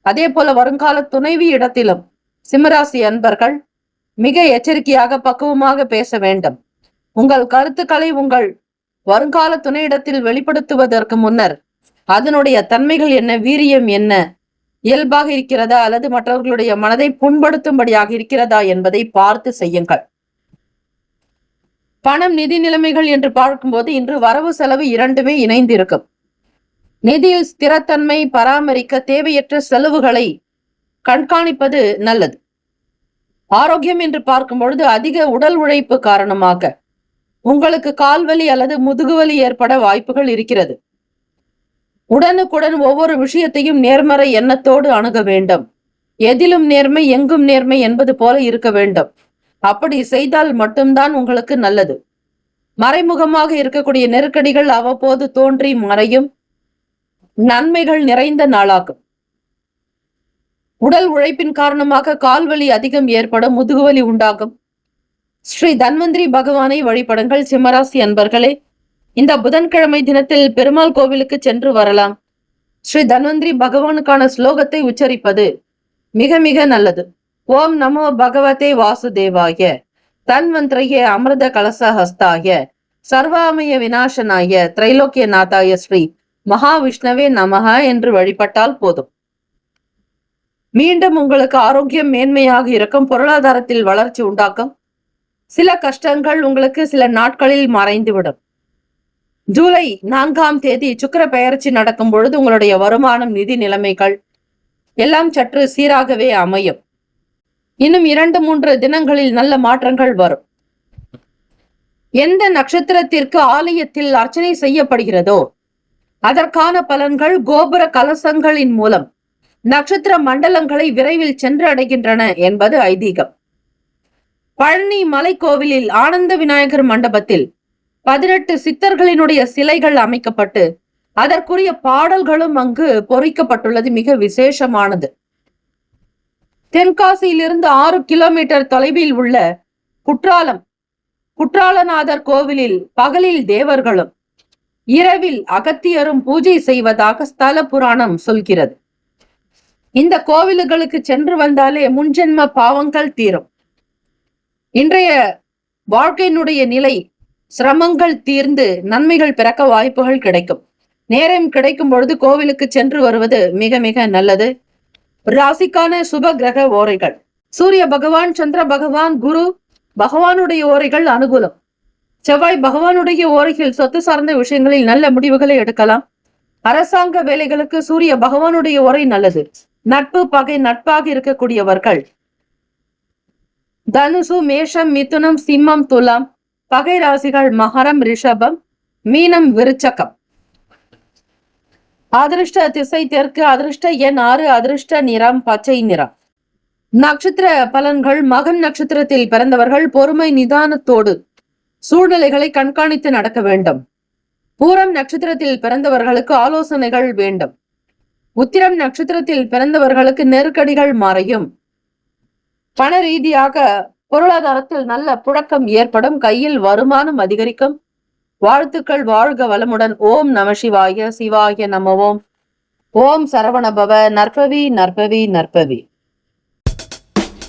அதே போல வருங்கால துணைவி இடத்திலும் சிம்மராசி அன்பர்கள் மிக எச்சரிக்கையாக பக்குவமாக பேச வேண்டும். உங்கள் கருத்துக்களை உங்கள் வருங்கால துணையிடத்தில் வெளிப்படுத்துவதற்கு முன்னர் அதனுடைய தன்மைகள் என்ன, வீரியம் என்ன, இயல்பாக இருக்கிறதா அல்லது மற்றவர்களுடைய மனதை புண்படுத்தும்படியாக இருக்கிறதா என்பதை பார்த்து செய்யுங்கள். பணம், நிதி நிலைமைகள் என்று பார்க்கும்போது இன்று வரவு செலவு இரண்டுமே இணைந்து இருக்கும். நிதியில் ஸ்திரத்தன்மை பராமரிக்க தேவையற்ற செலவுகளை கண்காணிப்பது நல்லது. ஆரோக்கியம் என்று பார்க்கும் பொழுது அதிக உடல் உழைப்பு காரணமாக உங்களுக்கு கால்வலி அல்லது முதுகுவலி ஏற்பட வாய்ப்புகள் இருக்கிறது. உடனுக்குடன் ஒவ்வொரு விஷயத்தையும் நேர்மறை எண்ணத்தோடு அணுக வேண்டும். எதிலும் நேர்மை எங்கும் நேர்மை என்பது போல இருக்க வேண்டும். அப்படி செய்தால் மட்டும்தான் உங்களுக்கு நல்லது. மறைமுகமாக இருக்கக்கூடிய நெருக்கடிகள் அவ்வப்போது தோன்றி மறையும். நன்மைகள் நிறைந்த நாளாகும். உடல் உழைப்பின் காரணமாக கால்வலி அதிகம் ஏற்படும், முதுகுவலி உண்டாகும். ஸ்ரீ தன்வந்திரி பகவானை வழிபடுங்கள். சிம்மராசி அன்பர்களே, இந்த புதன்கிழமை தினத்தில் பெருமாள் கோவிலுக்கு சென்று வரலாம். ஸ்ரீ தன்வந்திரி பகவானுக்கான ஸ்லோகத்தை உச்சரிப்பது மிக மிக நல்லது. ஓம் நமோ பகவதே வாசுதேவாய, தன்வந்திரைய அமிர்த கலசஹஸ்தாய, சர்வாமய விநாசனாய, திரைலோக்கிய நாதாய ஸ்ரீ மகாவிஷ்ணவே நமக என்று வழிபட்டால் போதும். மீண்டும் உங்களுக்கு ஆரோக்கியம் மேன்மையாக இருக்கும். பொருளாதாரத்தில் வளர்ச்சி உண்டாக்கும். சில கஷ்டங்கள் உங்களுக்கு சில நாட்களில் மறைந்துவிடும். ஜூலை 4ஆம் தேதி சுக்கிர பெயர்ச்சி நடக்கும் பொழுது உங்களுடைய வருமானம், நிதி நிலைமைகள் எல்லாம் சற்று சீராகவே அமையும். இன்னும் 2-3 தினங்களில் நல்ல மாற்றங்கள் வரும். எந்த நட்சத்திரத்திற்கு ஆலயத்தில் அர்ச்சனை செய்யப்படுகிறதோ அதற்கான பலன்கள் கோபுர கலசங்களின் மூலம் நட்சத்திர மண்டலங்களை விரைவில் சென்று அடைகின்றன என்பது ஐதீகம். பழனி மலைக்கோவிலில் ஆனந்த விநாயகர் மண்டபத்தில் 18 சித்தர்களினுடைய சிலைகள் அமைக்கப்பட்டு அதற்குரிய பாடல்களும் அங்கு பொறிக்கப்பட்டுள்ளது. மிக விசேஷமானது. தென்காசியிலிருந்து 6 கிலோமீட்டர் தொலைவில் உள்ள குற்றாலநாதர் கோவிலில் பகலில் தேவர்களும் இரவில் அகத்தியரும் பூஜை செய்வதாக ஸ்தல புராணம் சொல்கிறது. இந்த கோவில்களுக்கு சென்று வந்தாலே முன்ஜென்ம பாவங்கள் தீரும். இன்றைய வாழ்க்கையினுடைய நிலை சிரமங்கள் தீர்ந்து நன்மைகள் பிறக்க வாய்ப்புகள் கிடைக்கும். நேரம் கிடைக்கும் பொழுது கோவிலுக்கு சென்று வருவது மிக மிக நல்லது. ராசிக்கான சுப கிரக ஓரைகள்: சூரிய பகவான், சந்திர பகவான், குரு பகவானுடைய ஓரைகள் அனுகூலம். செவ்வாய் பகவானுடைய ஓரைகள் சொத்து சார்ந்த விஷயங்களில் நல்ல முடிவுகளை எடுக்கலாம். அரசாங்க வேலைகளுக்கு சூரிய பகவானுடைய ஓரை நல்லது. நட்பு பகை நட்பாக இருக்கக்கூடியவர்கள் தனுசு, மேஷம், மிதுனம், சிம்மம், துலாம். பகை ராசிகள் மகரம், ரிஷபம், மீனம், விருச்சகம். அதிர்ஷ்ட திசை தெற்கு. அதிர்ஷ்ட எண் 6. அதிர்ஷ்ட நிறம் பச்சை நிறம். நட்சத்திர பலன்கள்: மகன் நட்சத்திரத்தில் பிறந்தவர்கள் பொறுமை நிதானத்தோடு சூழ்நிலைகளை கண்காணித்து நடக்க வேண்டும். பூரம் நட்சத்திரத்தில் பிறந்தவர்களுக்கு ஆலோசனைகள் வேண்டும். உத்திரம் நட்சத்திரத்தில் பிறந்தவர்களுக்கு நெருக்கடிகள் மறையும். பண ரீதியாக பொருளாதாரத்தில் நல்ல புழக்கம் ஏற்படும். கையில் வருமானம் அதிகரிக்கும். வாழ்த்துக்கள். வாழ்க வளமுடன். ஓம் நம சிவாய. சிவாய நம ஓம். ஓம் சரவணபவ. நற்பவி நற்பவி நற்பவி.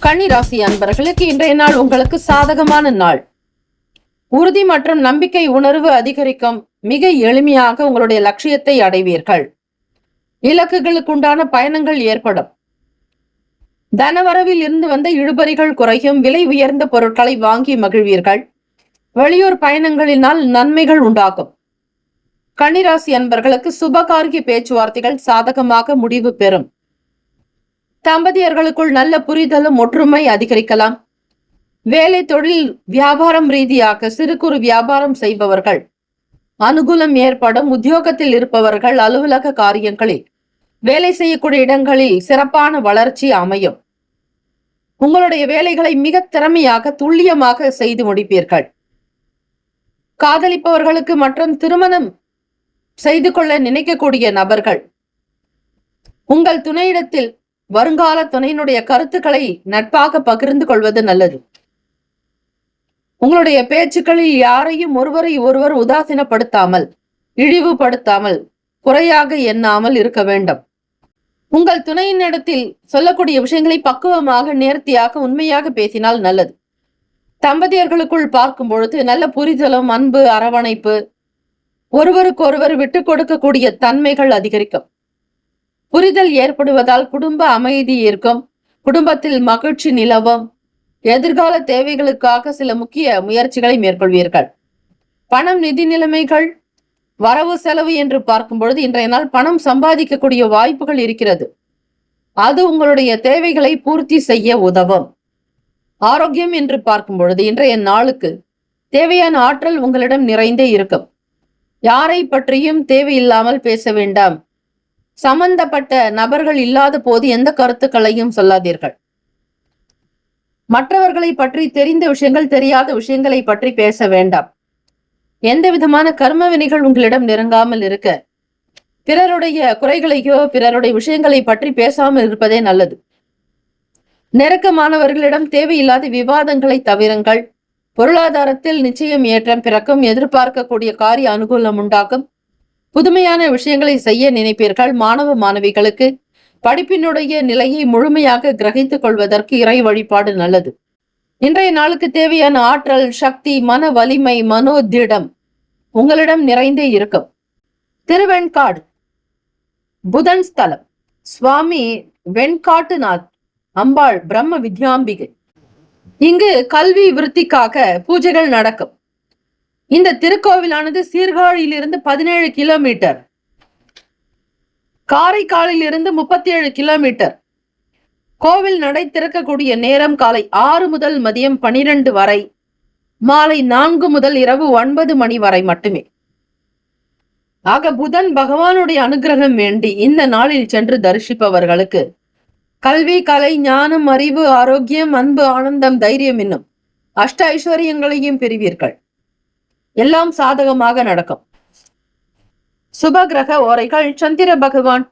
கன்னி ராசி அன்பர்களுக்கு இன்றைய நாள் உங்களுக்கு சாதகமான நாள். உறுதி மற்றும் நம்பிக்கை உணர்வு அதிகரிக்கும். மிக எளிமையாக உங்களுடைய லட்சியத்தை அடைவீர்கள். இலக்குகளுக்குண்டான பயணங்கள் ஏற்படும். தனவரவில் இருந்து வந்த இழுபறிகள் குறையும். விலை உயர்ந்த பொருட்களை வாங்கி மகிழ்வீர்கள். வெளியூர் பயணங்களினால் நன்மைகள் உண்டாகும். கன்னிராசி அன்பர்களுக்கு சுபகாரிய பேச்சுவார்த்தைகள் சாதகமாக முடிவு பெறும். தம்பதியர்களுக்குள் நல்ல புரிதலும் ஒற்றுமை அதிகரிக்கலாம். வேலை, தொழில், வியாபாரம் ரீதியாக சிறு குறு வியாபாரம் செய்பவர்கள் அனுகூலம் ஏற்படும். உத்தியோகத்தில் இருப்பவர்கள் அலுவலக காரியங்களில், வேலை செய்யக்கூடிய இடங்களில் சிறப்பான வளர்ச்சி அமையும். உங்களுடைய வேலைகளை மிக திறமையாக துல்லியமாக செய்து முடிப்பீர்கள். காதலிப்பவர்களுக்கு மற்றும் திருமணம் செய்து கொள்ள நினைக்கக்கூடிய நபர்கள் உங்கள் துணையிடத்தில் வருங்கால துணையினுடைய கருத்துக்களை நட்பாக பகிர்ந்து கொள்வது நல்லது. உங்களுடைய பேச்சுக்களில் யாரையும் ஒருவரை ஒருவர் உதாசீனப்படுத்தாமல், இழிவுபடுத்தாமல், குறையாக எண்ணாமல் இருக்க வேண்டும். உங்கள் துணையினிடத்தில் சொல்லக்கூடிய விஷயங்களை பக்குவமாக, நேர்த்தியாக, உண்மையாக பேசினால் நல்லது. தம்பதியர்களுக்குள் பார்க்கும் பொழுது நல்ல புரிதலும், அன்பு, அரவணைப்பு, ஒருவருக்கொருவர் விட்டு கொடுக்கக்கூடிய தன்மைகள் அதிகரிக்கும். புரிதல் ஏற்படுவதால் குடும்ப அமைதி இருக்கும். குடும்பத்தில் மகிழ்ச்சி நிலவும். எதிர்கால தேவைகளுக்காக சில முக்கிய முயற்சிகளை மேற்கொள்வீர்கள். பணம், நிதி நிலைமைகள், வரவு செலவு என்று பார்க்கும் பொழுது இன்றைய நாள் பணம் சம்பாதிக்கக்கூடிய வாய்ப்புகள் இருக்கிறது. அது உங்களுடைய தேவைகளை பூர்த்தி செய்ய உதவும். ஆரோக்கியம் என்று பார்க்கும் பொழுது இன்றைய நாளுக்கு தேவையான ஆற்றல் உங்களிடம் நிறைந்தே இருக்கும். யாரை பற்றியும் தேவையில்லாமல் பேச வேண்டாம். சம்பந்தப்பட்ட நபர்கள் இல்லாத போது எந்த கருத்துக்களையும் சொல்லாதீர்கள். மற்றவர்களை பற்றி தெரிந்த விஷயங்கள், தெரியாத விஷயங்களை பற்றி பேச வேண்டாம். எந்த விதமான கர்ம வினைகள் உங்களிடம் நெருங்காமல் இருக்க பிறருடைய குறைகளையோ பிறருடைய விஷயங்களை பற்றி பேசாமல் இருப்பதே நல்லது. நெருக்கமானவர்களிடம் தேவையில்லாத விவாதங்களை தவிருங்கள். பொருளாதாரத்தில் நிச்சயம் ஏற்றம் பிறக்கும். எதிர்பார்க்கக்கூடிய காரிய அனுகூலம் உண்டாகும். புதுமையான விஷயங்களை செய்ய நினைப்பீர்கள். மாணவ மாணவிகளுக்கு படிப்பினுடைய நிலையை முழுமையாக கிரகித்துக் கொள்வதற்கு இறை வழிபாடு நல்லது. இன்றைய நாளுக்கு தேவையான ஆற்றல், சக்தி, மன வலிமை, மனோதிடம் உங்களிடம் நிறைந்தே இருக்கும். திருவெண்காடு புதன் ஸ்தலம். சுவாமி வெண்காட்டுநாத் அம்பாள் பிரம்ம வித்யாம்பிகை. இங்கு கல்வி விருத்திக்காக பூஜைகள் நடக்கும். இந்த திருக்கோவிலானது சீர்காழியிலிருந்து 17 கிலோமீட்டர், காரைக்காலில் இருந்து 37 கிலோமீட்டர். கோவில் நடை திறக்கக்கூடிய நேரம் காலை 6 முதல் மதியம் 12 வரை, மாலை 4 முதல் இரவு 9 மணி வரை மட்டுமே. ஆக புதன் பகவானுடைய அனுகிரகம் வேண்டி இந்த நாளில் சென்று தரிசிப்பவர்களுக்கு கல்வி, கலை, ஞானம், அறிவு, ஆரோக்கியம், அன்பு, ஆனந்தம், தைரியம் என்னும் அஷ்ட ஐஸ்வர்யங்களையும் பெறுவீர்கள். எல்லாம் சாதகமாக நடக்கும். சுப கிரக ஓரைகள்: சந்திர பகவான்,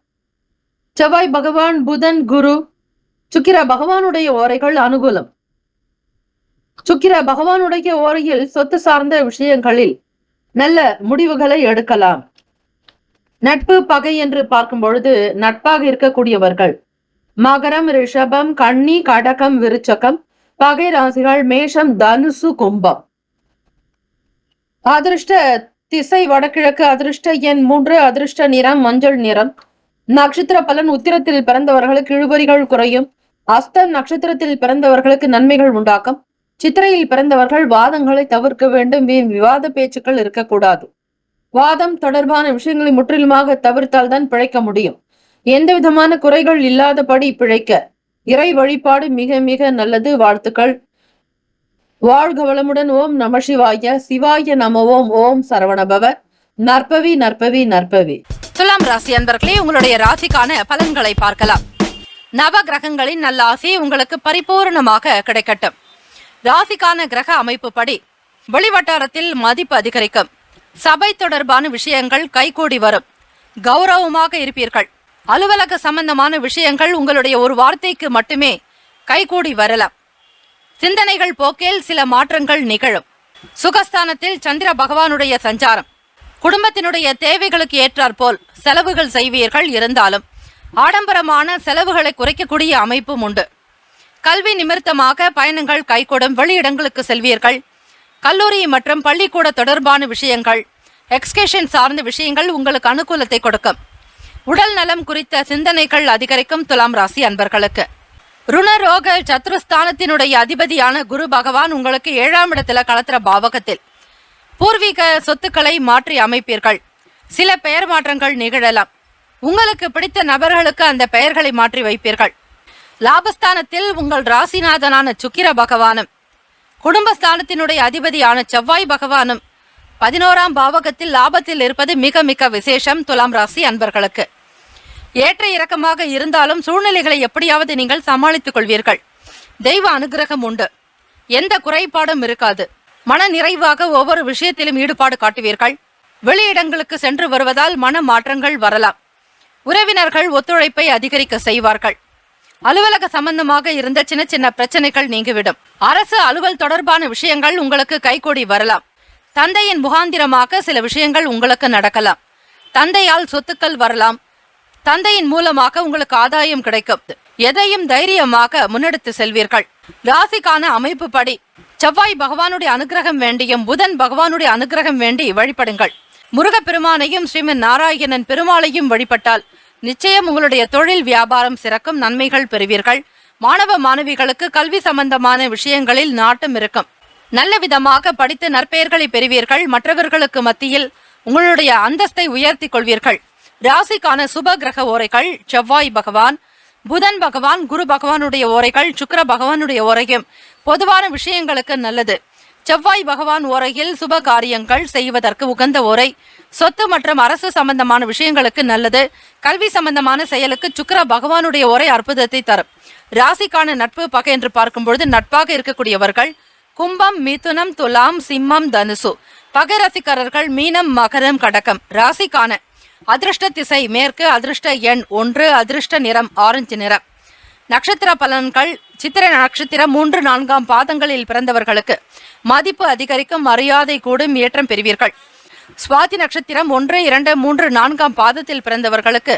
செவ்வாய் பகவான், புதன், குரு, சுக்கிர பகவானுடைய ஓரைகள் அனுகூலம். சுக்கிர பகவானுடைய ஓரையில் சொத்து சார்ந்த விஷயங்களில் நல்ல முடிவுகளை எடுக்கலாம். நட்பு, பகை என்று பார்க்கும் பொழுது நட்பாக இருக்கக்கூடியவர்கள் மகரம், ரிஷபம், கன்னி, கடகம், விருச்சகம், பகை ராசிகள் மேஷம், தனுசு, கும்பம். அதிர்ஷ்ட திசை வடகிழக்கு. அதிர்ஷ்ட எண் 3. அதிர்ஷ்ட நிறம் மஞ்சள் நிறம். நட்சத்திர பலன்: உத்திரத்தில் பிறந்தவர்களுக்கு இழுபறிகள் குறையும். அஸ்தம் நட்சத்திரத்தில் பிறந்தவர்களுக்கு நன்மைகள் உண்டாக்கும். சித்திரையில் பிறந்தவர்கள் வாதங்களை தவிர்க்க வேண்டும். விவாத பேச்சுக்கள் இருக்கக்கூடாது. வாதம் தொடர்பான விஷயங்களை முற்றிலுமாக தவிர்த்தால் தான் பிழைக்க முடியும். எந்த விதமான குறைகள் இல்லாதபடி பிழைக்க இறை வழிபாடு மிக மிக நல்லது. வாழ்த்துக்கள். வாழ்க வளமுடன். ஓம் நம சிவாய. சிவாய நம. ஓம். ஓம் சரவணபவ. நற்பவி நற்பவி நற்பவி. துலாம் ராசி அன்பர்களே, உங்களுடைய ராசிக்கான பலன்களை பார்க்கலாம். நவ கிரகங்களின் நல்ல ஆசி உங்களுக்கு பரிபூர்ணமாக கிடைக்கட்டும். ராசிக்கான கிரக அமைப்பு படி வெளிவட்டாரத்தில் மதிப்பு அதிகரிக்கும். சபை தொடர்பான விஷயங்கள் கைகூடி வரும். கௌரவமாக இருப்பீர்கள். அலுவலக சம்பந்தமான விஷயங்கள் உங்களுடைய ஒரு வார்த்தைக்கு மட்டுமே கைகூடி வரலாம். சிந்தனைகள் போக்கில் சில மாற்றங்கள் நிகழும். சுகஸ்தானத்தில் சந்திர பகவானுடைய சஞ்சாரம். குடும்பத்தினுடைய தேவைகளுக்கு ஏற்றாற்போல் செலவுகள் செய்வீர்கள். இருந்தாலும் ஆடம்பரமான செலவுகளை குறைக்கக்கூடிய அமைப்பும் உண்டு. கல்வி நிமித்தமாக பயணங்கள் கைகூடும். வெளியிடங்களுக்கு செல்வீர்கள். கல்லூரி மற்றும் பள்ளிக்கூட தொடர்பான விஷயங்கள், எக்ஸ்கர்ஷன் சார்ந்த விஷயங்கள் உங்களுக்கு அனுகூலத்தை கொடுக்கும். உடல் நலம் குறித்த சிந்தனைகள் அதிகரிக்கும். துலாம் ராசி அன்பர்களுக்கு ருணரோக சத்ருஸ்தானத்தினுடைய அதிபதியான குரு பகவான் உங்களுக்கு 7ஆம் இடத்துல களத்திர பாவகத்தில். பூர்வீக சொத்துக்களை மாற்றி அமைப்பீர்கள். சில பெயர் மாற்றங்கள் நிகழலாம். உங்களுக்கு பிடித்த நபர்களுக்கு அந்த பெயர்களை மாற்றி வைப்பீர்கள். லாபஸ்தானத்தில் உங்கள் ராசிநாதனான சுக்கிர பகவானும் குடும்பஸ்தானத்தினுடைய அதிபதியான செவ்வாய் பகவானும் 11ஆம் பாவகத்தில் லாபத்தில் இருப்பது மிக மிக விசேஷம். துலாம் ராசி அன்பர்களுக்கு ஏற்ற இறக்கமாக இருந்தாலும் சூழ்நிலைகளை எப்படியாவது நீங்கள் சமாளித்துக் கொள்வீர்கள். தெய்வ அனுகிரகம் உண்டு. எந்த குறைபாடும் இருக்காது. மன நிறைவாக ஒவ்வொரு விஷயத்திலும் ஈடுபாடு காட்டுவீர்கள். வெளியிடங்களுக்கு சென்று வருவதால் மன மாற்றங்கள் வரலாம். உறவினர்கள் ஒத்துழைப்பை அதிகரிக்க செய்வார்கள். அலுவலக சம்பந்தமாக இருந்த சின்ன சின்ன பிரச்சனைகள் நீங்கிவிடும். அரசு அலுவல் தொடர்பான விஷயங்கள் உங்களுக்கு கைகூடி வரலாம். தந்தையின் முகாந்திரமாக சில விஷயங்கள் உங்களுக்கு நடக்கலாம். தந்தையால் சொத்துக்கள் வரலாம். தந்தையின் மூலமாக உங்களுக்கு ஆதாயம் கிடைக்கும். எதையும் தைரியமாக முன்னெடுத்து செல்வீர்கள். ராசிக்கான அமைப்பு படி செவ்வாய் பகவானுடைய அனுகிரகம் வேண்டியும் புதன் பகவானுடைய அனுகிரகம் வேண்டி வழிபடுங்கள். முருகப்பெருமானையும் ஸ்ரீமன் நாராயணன் பெருமாளையும் வழிபட்டால் நிச்சயம் உங்களுடைய தொழில் வியாபாரம் சிறக்கும். நன்மைகள் பெறுவீர்கள். மாணவ மாணவிகளுக்கு கல்வி சம்பந்தமான விஷயங்களில் நாட்டம் இருக்கும். நல்ல விதமாக படித்து நற்பெயர்களை பெறுவீர்கள். மற்றவர்களுக்கு மத்தியில் உங்களுடைய அந்தஸ்தை உயர்த்தி கொள்வீர்கள். ராசிக்கான சுப கிரக ஓரைகள் செவ்வாய் பகவான், புதன் பகவான், குரு பகவானுடைய ஓரைகள், சுக்கிர பகவானுடைய ஓரையும் பொதுவான விஷயங்களுக்கு நல்லது. செவ்வாய் பகவான் ஓரையில் சுப காரியங்கள் செய்வதற்கு உகந்த ஓரை. சொத்து மற்றும் அரசு சம்பந்தமான விஷயங்களுக்கு நல்லது. கல்வி சம்பந்தமான செயலுக்கு சுக்கிர பகவானுடைய ஓரை அற்புதத்தை தரும். ராசிக்கான நட்பு பகை என்று பார்க்கும் பொழுது நட்பாக இருக்கக்கூடியவர்கள் கும்பம், மிதுனம், துலாம், சிம்மம், தனுசு. பகை ராசிக்காரர்கள் மீனம், மகரம், கடகம். ராசிக்கான அதிர்ஷ்ட திசை மேற்கு. அதிர்ஷ்ட எண் 1. அதிர்ஷ்ட நிறம் ஆரஞ்சு நிறம். நட்சத்திர பலன்கள் சித்திரை நட்சத்திரம் 3, 4ஆம் பாதங்களில் பிறந்தவர்களுக்கு மதிப்பு அதிகரிக்கும். மரியாதை கூடும். ஏற்றம் பெறுவீர்கள். சுவாதி நட்சத்திரம் 1, 2, 3, 4ஆம் பாதத்தில் பிறந்தவர்களுக்கு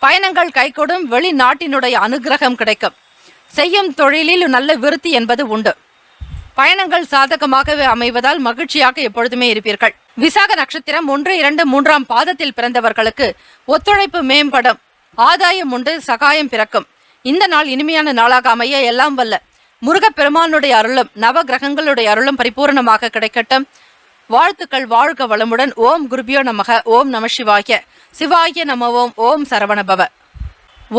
பயணங்கள் கைகூடும். வெளிநாட்டினுடைய அனுகிரகம் கிடைக்கும். செய்யும் தொழிலில் நல்ல விருத்தி என்பது உண்டு. பயணங்கள் சாதகமாக அமைவதால் மகிழ்ச்சியாக எப்பொழுதுமே இருப்பீர்கள். விசாக நட்சத்திரம் 1, 2, 3ஆம் பாதத்தில் பிறந்தவர்களுக்கு ஒத்துழைப்பு மேம்படும். ஆதாயம் உண்டு. சகாயம் பிறக்கும். இந்த நாள் இனிமையான நாளாக அமைய எல்லாம் வல்ல முருகப்பெருமானுடைய அருளும் நவ கிரகங்களுடைய அருளும் பரிபூர்ணமாக கிடைக்கட்டும். வாழ்த்துக்கள். வாழ்க வளமுடன். ஓம் குருபியோ நமக. ஓம் நம சிவாய. சிவாய நம. ஓம். ஓம் சரவணபவ.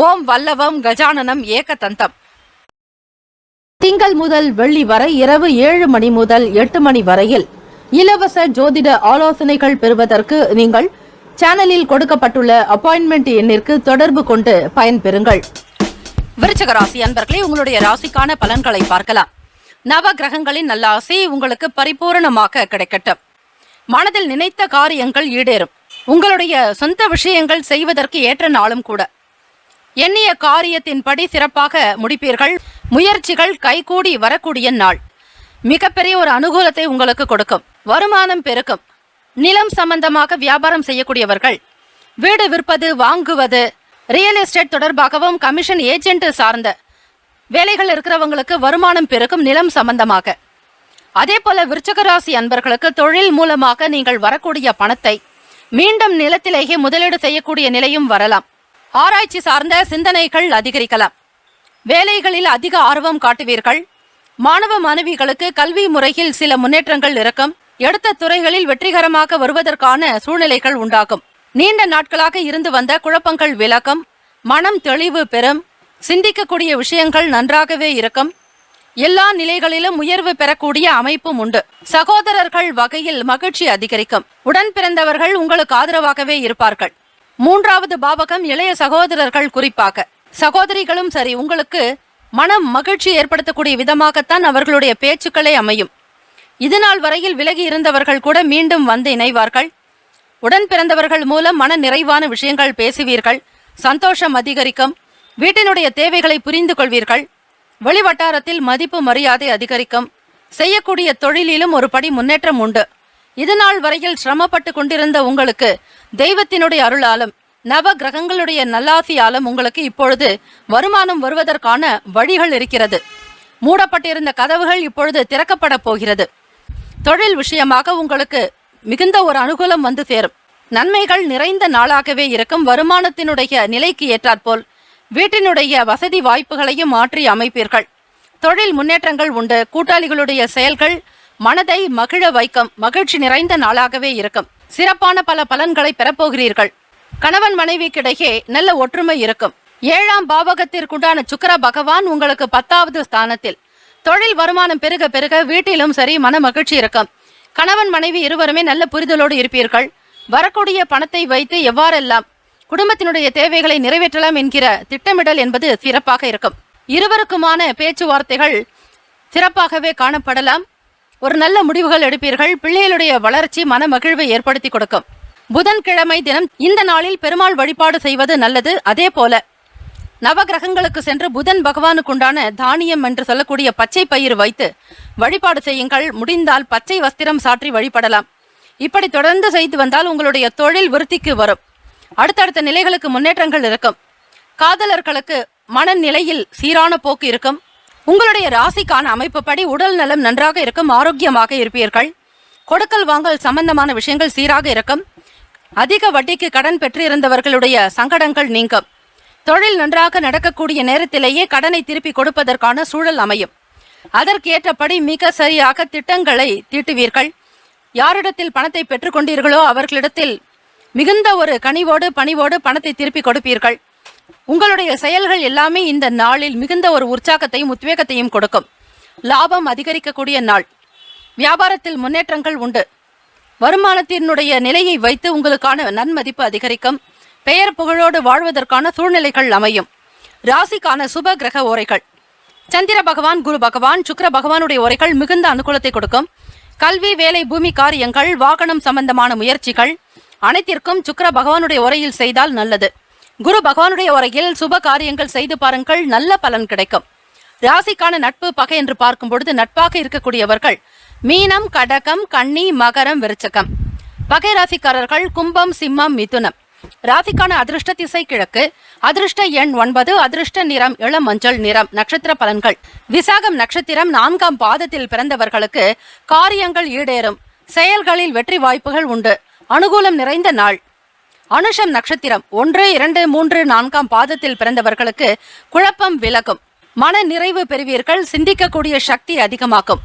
ஓம் வல்லவம் கஜானனம் ஏகதந்தம். திங்கள் முதல் வெள்ளி வரை இரவு 7 மணி முதல் 8 மணி வரையில் இலவச ஜோதிட ஆலோசனைகள் பெறுவதற்கு நீங்கள் சேனலில் கொடுக்கப்பட்டுள்ள அப்பாயின்மெண்ட் எண்ணிற்கு தொடர்பு கொண்டு பயன்பெறுங்கள். விருச்சிக ராசி அன்பர்களே, உங்களுடைய ராசிக்கான பலன்களை பார்க்கலாம். நவ கிரகங்களின் நல்ல ஆசை உங்களுக்கு பரிபூரணமாக கிடைக்கட்டும். மனதில் நினைத்த காரியங்கள் ஈடேறும். உங்களுடைய சொந்த விஷயங்கள் செய்வதற்கு ஏற்ற நாளும் கூட. எண்ணிய காரியத்தின்படி சிறப்பாக முடிப்பீர்கள். முயற்சிகள் கைகூடி வரக்கூடிய நாள். மிகப்பெரிய ஒரு அனுகூலத்தை உங்களுக்கு கொடுக்கும். வருமானம் பெருக்கும். நிலம் சம்பந்தமாக வியாபாரம் செய்யக்கூடியவர்கள் வீடு விற்பது, வாங்குவது, ரியல் எஸ்டேட் தொடர்பாகவும் கமிஷன் ஏஜென்ட் சார்ந்த வேலைகள் இருக்கிறவங்களுக்கு வருமானம் பெருகும் நிலம் சம்பந்தமாக. அதே போல விருச்சிக ராசி அன்பர்களுக்கு தொழில் மூலமாக நீங்கள் வரக்கூடிய பணத்தை மீண்டும் நிலத்திலேயே முதலீடு செய்யக்கூடிய நிலையும் வரலாம். ஆராய்ச்சி சார்ந்த சிந்தனைகள் அதிகரிக்கலாம். வேலைகளில் அதிக ஆர்வம் காட்டுவீர்கள். மாணவ மாணவிகளுக்கு கல்வி முறையில் சில முன்னேற்றங்கள் இருக்கும். எடுத்த துறைகளில் வெற்றிகரமாக வருவதற்கான சூழ்நிலைகள் உண்டாகும். நீண்ட நாட்களாக இருந்து வந்த குழப்பங்கள் விலகும். மனம் தெளிவு பெறும். சிந்திக்கக்கூடிய விஷயங்கள் நன்றாகவே இருக்கும். எல்லா நிலைகளிலும் உயர்வு பெறக்கூடிய அமைப்பும் உண்டு. சகோதரர்கள் வகையில் மகிழ்ச்சி அதிகரிக்கும். உடன் பிறந்தவர்கள் உங்களுக்கு ஆதரவாகவே இருப்பார்கள். 3வது பாவகம் இளைய சகோதரர்கள், குறிப்பாக சகோதரிகளும் சரி, உங்களுக்கு மனம் மகிழ்ச்சி ஏற்படுத்தக்கூடிய விதமாகத்தான் அவர்களுடைய பேச்சுக்களே அமையும். இதுநாள் வரையில் விலகி இருந்தவர்கள் கூட மீண்டும் வந்து இணைவார்கள். உடன் பிறந்தவர்கள் மூலம் மன நிறைவான விஷயங்கள் பேசுவீர்கள். சந்தோஷம் அதிகரிக்கும். வீட்டினுடைய தேவைகளை புரிந்து கொள்வீர்கள். வெளிவட்டாரத்தில் மதிப்பு மரியாதை அதிகரிக்கும். செய்யக்கூடிய தொழிலிலும் ஒரு படி முன்னேற்றம் உண்டு. இதுநாள் வரையில் சிரமப்பட்டு கொண்டிருந்த உங்களுக்கு தெய்வத்தினுடைய அருளாலும் நவ கிரகங்களுடைய நல்லாசியாலும் உங்களுக்கு இப்பொழுது வருமானம் வருவதற்கான வழிகள் இருக்கிறது. மூடப்பட்டிருந்த கதவுகள் இப்பொழுது திறக்கப்பட போகிறது. தொழில் விஷயமாக உங்களுக்கு மிகுந்த ஒரு அனுகூலம் வந்து சேரும். நன்மைகள் நிறைந்த நாளாகவே இருக்கும். வருமானத்தினுடைய நிலைக்கு ஏற்றாற்போல் வீட்டினுடைய வசதி வாய்ப்புகளையும் மாற்றி அமைப்பீர்கள். தொழில் முன்னேற்றங்கள் உண்டு. கூட்டாளிகளுடைய செயல்கள் மனதை மகிழ வைக்கும். மகிழ்ச்சி நிறைந்த நாளாகவே இருக்கும். சிறப்பான பல பலன்களை பெறப்போகிறீர்கள். கணவன் மனைவிக்கிடையே நல்ல ஒற்றுமை இருக்கும். 7ஆம் பாவகத்திற்குண்டான சுக்கிர பகவான் உங்களுக்கு 10வது ஸ்தானத்தில். தொழில் வருமானம் பெருக பெருக வீட்டிலும் சரி மன மகிழ்ச்சி இருக்கும். கணவன் மனைவி இருவருமே நல்ல புரிதலோடு இருப்பீர்கள். வரக்கூடிய பணத்தை வைத்து எவ்வாறெல்லாம் குடும்பத்தினுடைய தேவைகளை நிறைவேற்றலாம் என்கிற திட்டமிடல் என்பது சிறப்பாக இருக்கும். இருவருக்குமான பேச்சுவார்த்தைகள் சிறப்பாகவே காணப்படலாம். ஒரு நல்ல முடிவுகள் எடுப்பீர்கள். பிள்ளைகளுடைய வளர்ச்சி மன மகிழ்வை ஏற்படுத்தி கொடுக்கும். புதன்கிழமை தினம் இந்த நாளில் பெருமாள் வழிபாடு செய்வது நல்லது. அதே போல நவகிரகங்களுக்கு சென்று புதன் பகவானுக்குண்டான தானியம் என்று சொல்லக்கூடிய பச்சை பயிர் வைத்து வழிபாடு செய்யுங்கள். முடிந்தால் பச்சை வஸ்திரம் சாற்றி வழிபடலாம். இப்படி தொடர்ந்து செய்து வந்தால் உங்களுடைய தொழில் விருத்திக்கு வரும். அடுத்தடுத்த நிலைகளுக்கு முன்னேற்றங்கள் இருக்கும். காதலர்களுக்கு மனநிலையில் சீரான போக்கு இருக்கும். உங்களுடைய ராசிக்கான அமைப்புப்படி உடல் நலம் நன்றாக இருக்கும். ஆரோக்கியமாக இருப்பீர்கள். கொடுக்கல் வாங்கல் சம்பந்தமான விஷயங்கள் சீராக இருக்கும். அதிக வட்டிக்கு கடன் பெற்றிருந்தவர்களுடைய சங்கடங்கள் நீங்கும். தொழில் நன்றாக நடக்கக்கூடிய நேரத்திலேயே கடனை திருப்பி கொடுப்பதற்கான சூழல் அமையும். அதற்கேற்றபடி மிக சரியாக திட்டங்களை தீட்டுவீர்கள். யாரிடத்தில் பணத்தை பெற்றுக்கொண்டீர்களோ அவர்களிடத்தில் மிகுந்த ஒரு கனிவோடு பணிவோடு பணத்தை திருப்பி கொடுப்பீர்கள். உங்களுடைய செயல்கள் எல்லாமே இந்த நாளில் மிகுந்த ஒரு உற்சாகத்தையும் உத்வேகத்தையும் கொடுக்கும். லாபம் அதிகரிக்கக்கூடிய நாள். வியாபாரத்தில் முன்னேற்றங்கள் உண்டு. வருமானத்தினுடைய நிலையை வைத்து உங்களுக்கான நன்மதிப்பு அதிகரிக்கும். பெயர் புகழோடு வாழ்வதற்கான சூழ்நிலைகள் அமையும். ராசிக்கான சுப கிரக ஓரைகள். சந்திர பகவான், குரு பகவான், சுக்கிர பகவானுடைய ஓரைகள் மிகுந்த அனுகூலத்தை கொடுக்கும். கல்வி, வேலை, பூமி காரியங்கள், வாகனம் சம்பந்தமான முயற்சிகள் அனைத்திற்கும் சுக்கிர பகவானுடைய உரையில் செய்தால் நல்லது. குரு பகவானுடைய உரையில் சுப காரியங்கள் செய்து பாருங்கள், நல்ல பலன் கிடைக்கும். ராசிக்கான நட்பு பகை என்று பார்க்கும் பொழுது நட்பாக இருக்கக்கூடியவர்கள் மீனம், கடகம், கன்னி, மகரம், விருச்சகம். பகை ராசிக்காரர்கள் கும்பம், சிம்மம், மிதுனம். ராசிக்கான அதிர்ஷ்ட திசை கிழக்கு. அதிர்ஷ்ட எண் 9. அதிர்ஷ்ட நிறம் இளம் மஞ்சள் நிறம். நட்சத்திர பலன்கள். விசாகம் நட்சத்திரம் 4ஆம் பாதத்தில் பிறந்தவர்களுக்கு காரியங்கள் ஈடேறும். செயல்களில் வெற்றி வாய்ப்புகள் உண்டு. அனுகூலம் நிறைந்த நாள். அனுஷம் நட்சத்திரம் 1, 2, 3, 4ஆம் பாதத்தில் பிறந்தவர்களுக்கு குழப்பம் விலகும். மன நிறைவு பெறுவீர்கள். சிந்திக்கக்கூடிய சக்தி அதிகமாக்கும்.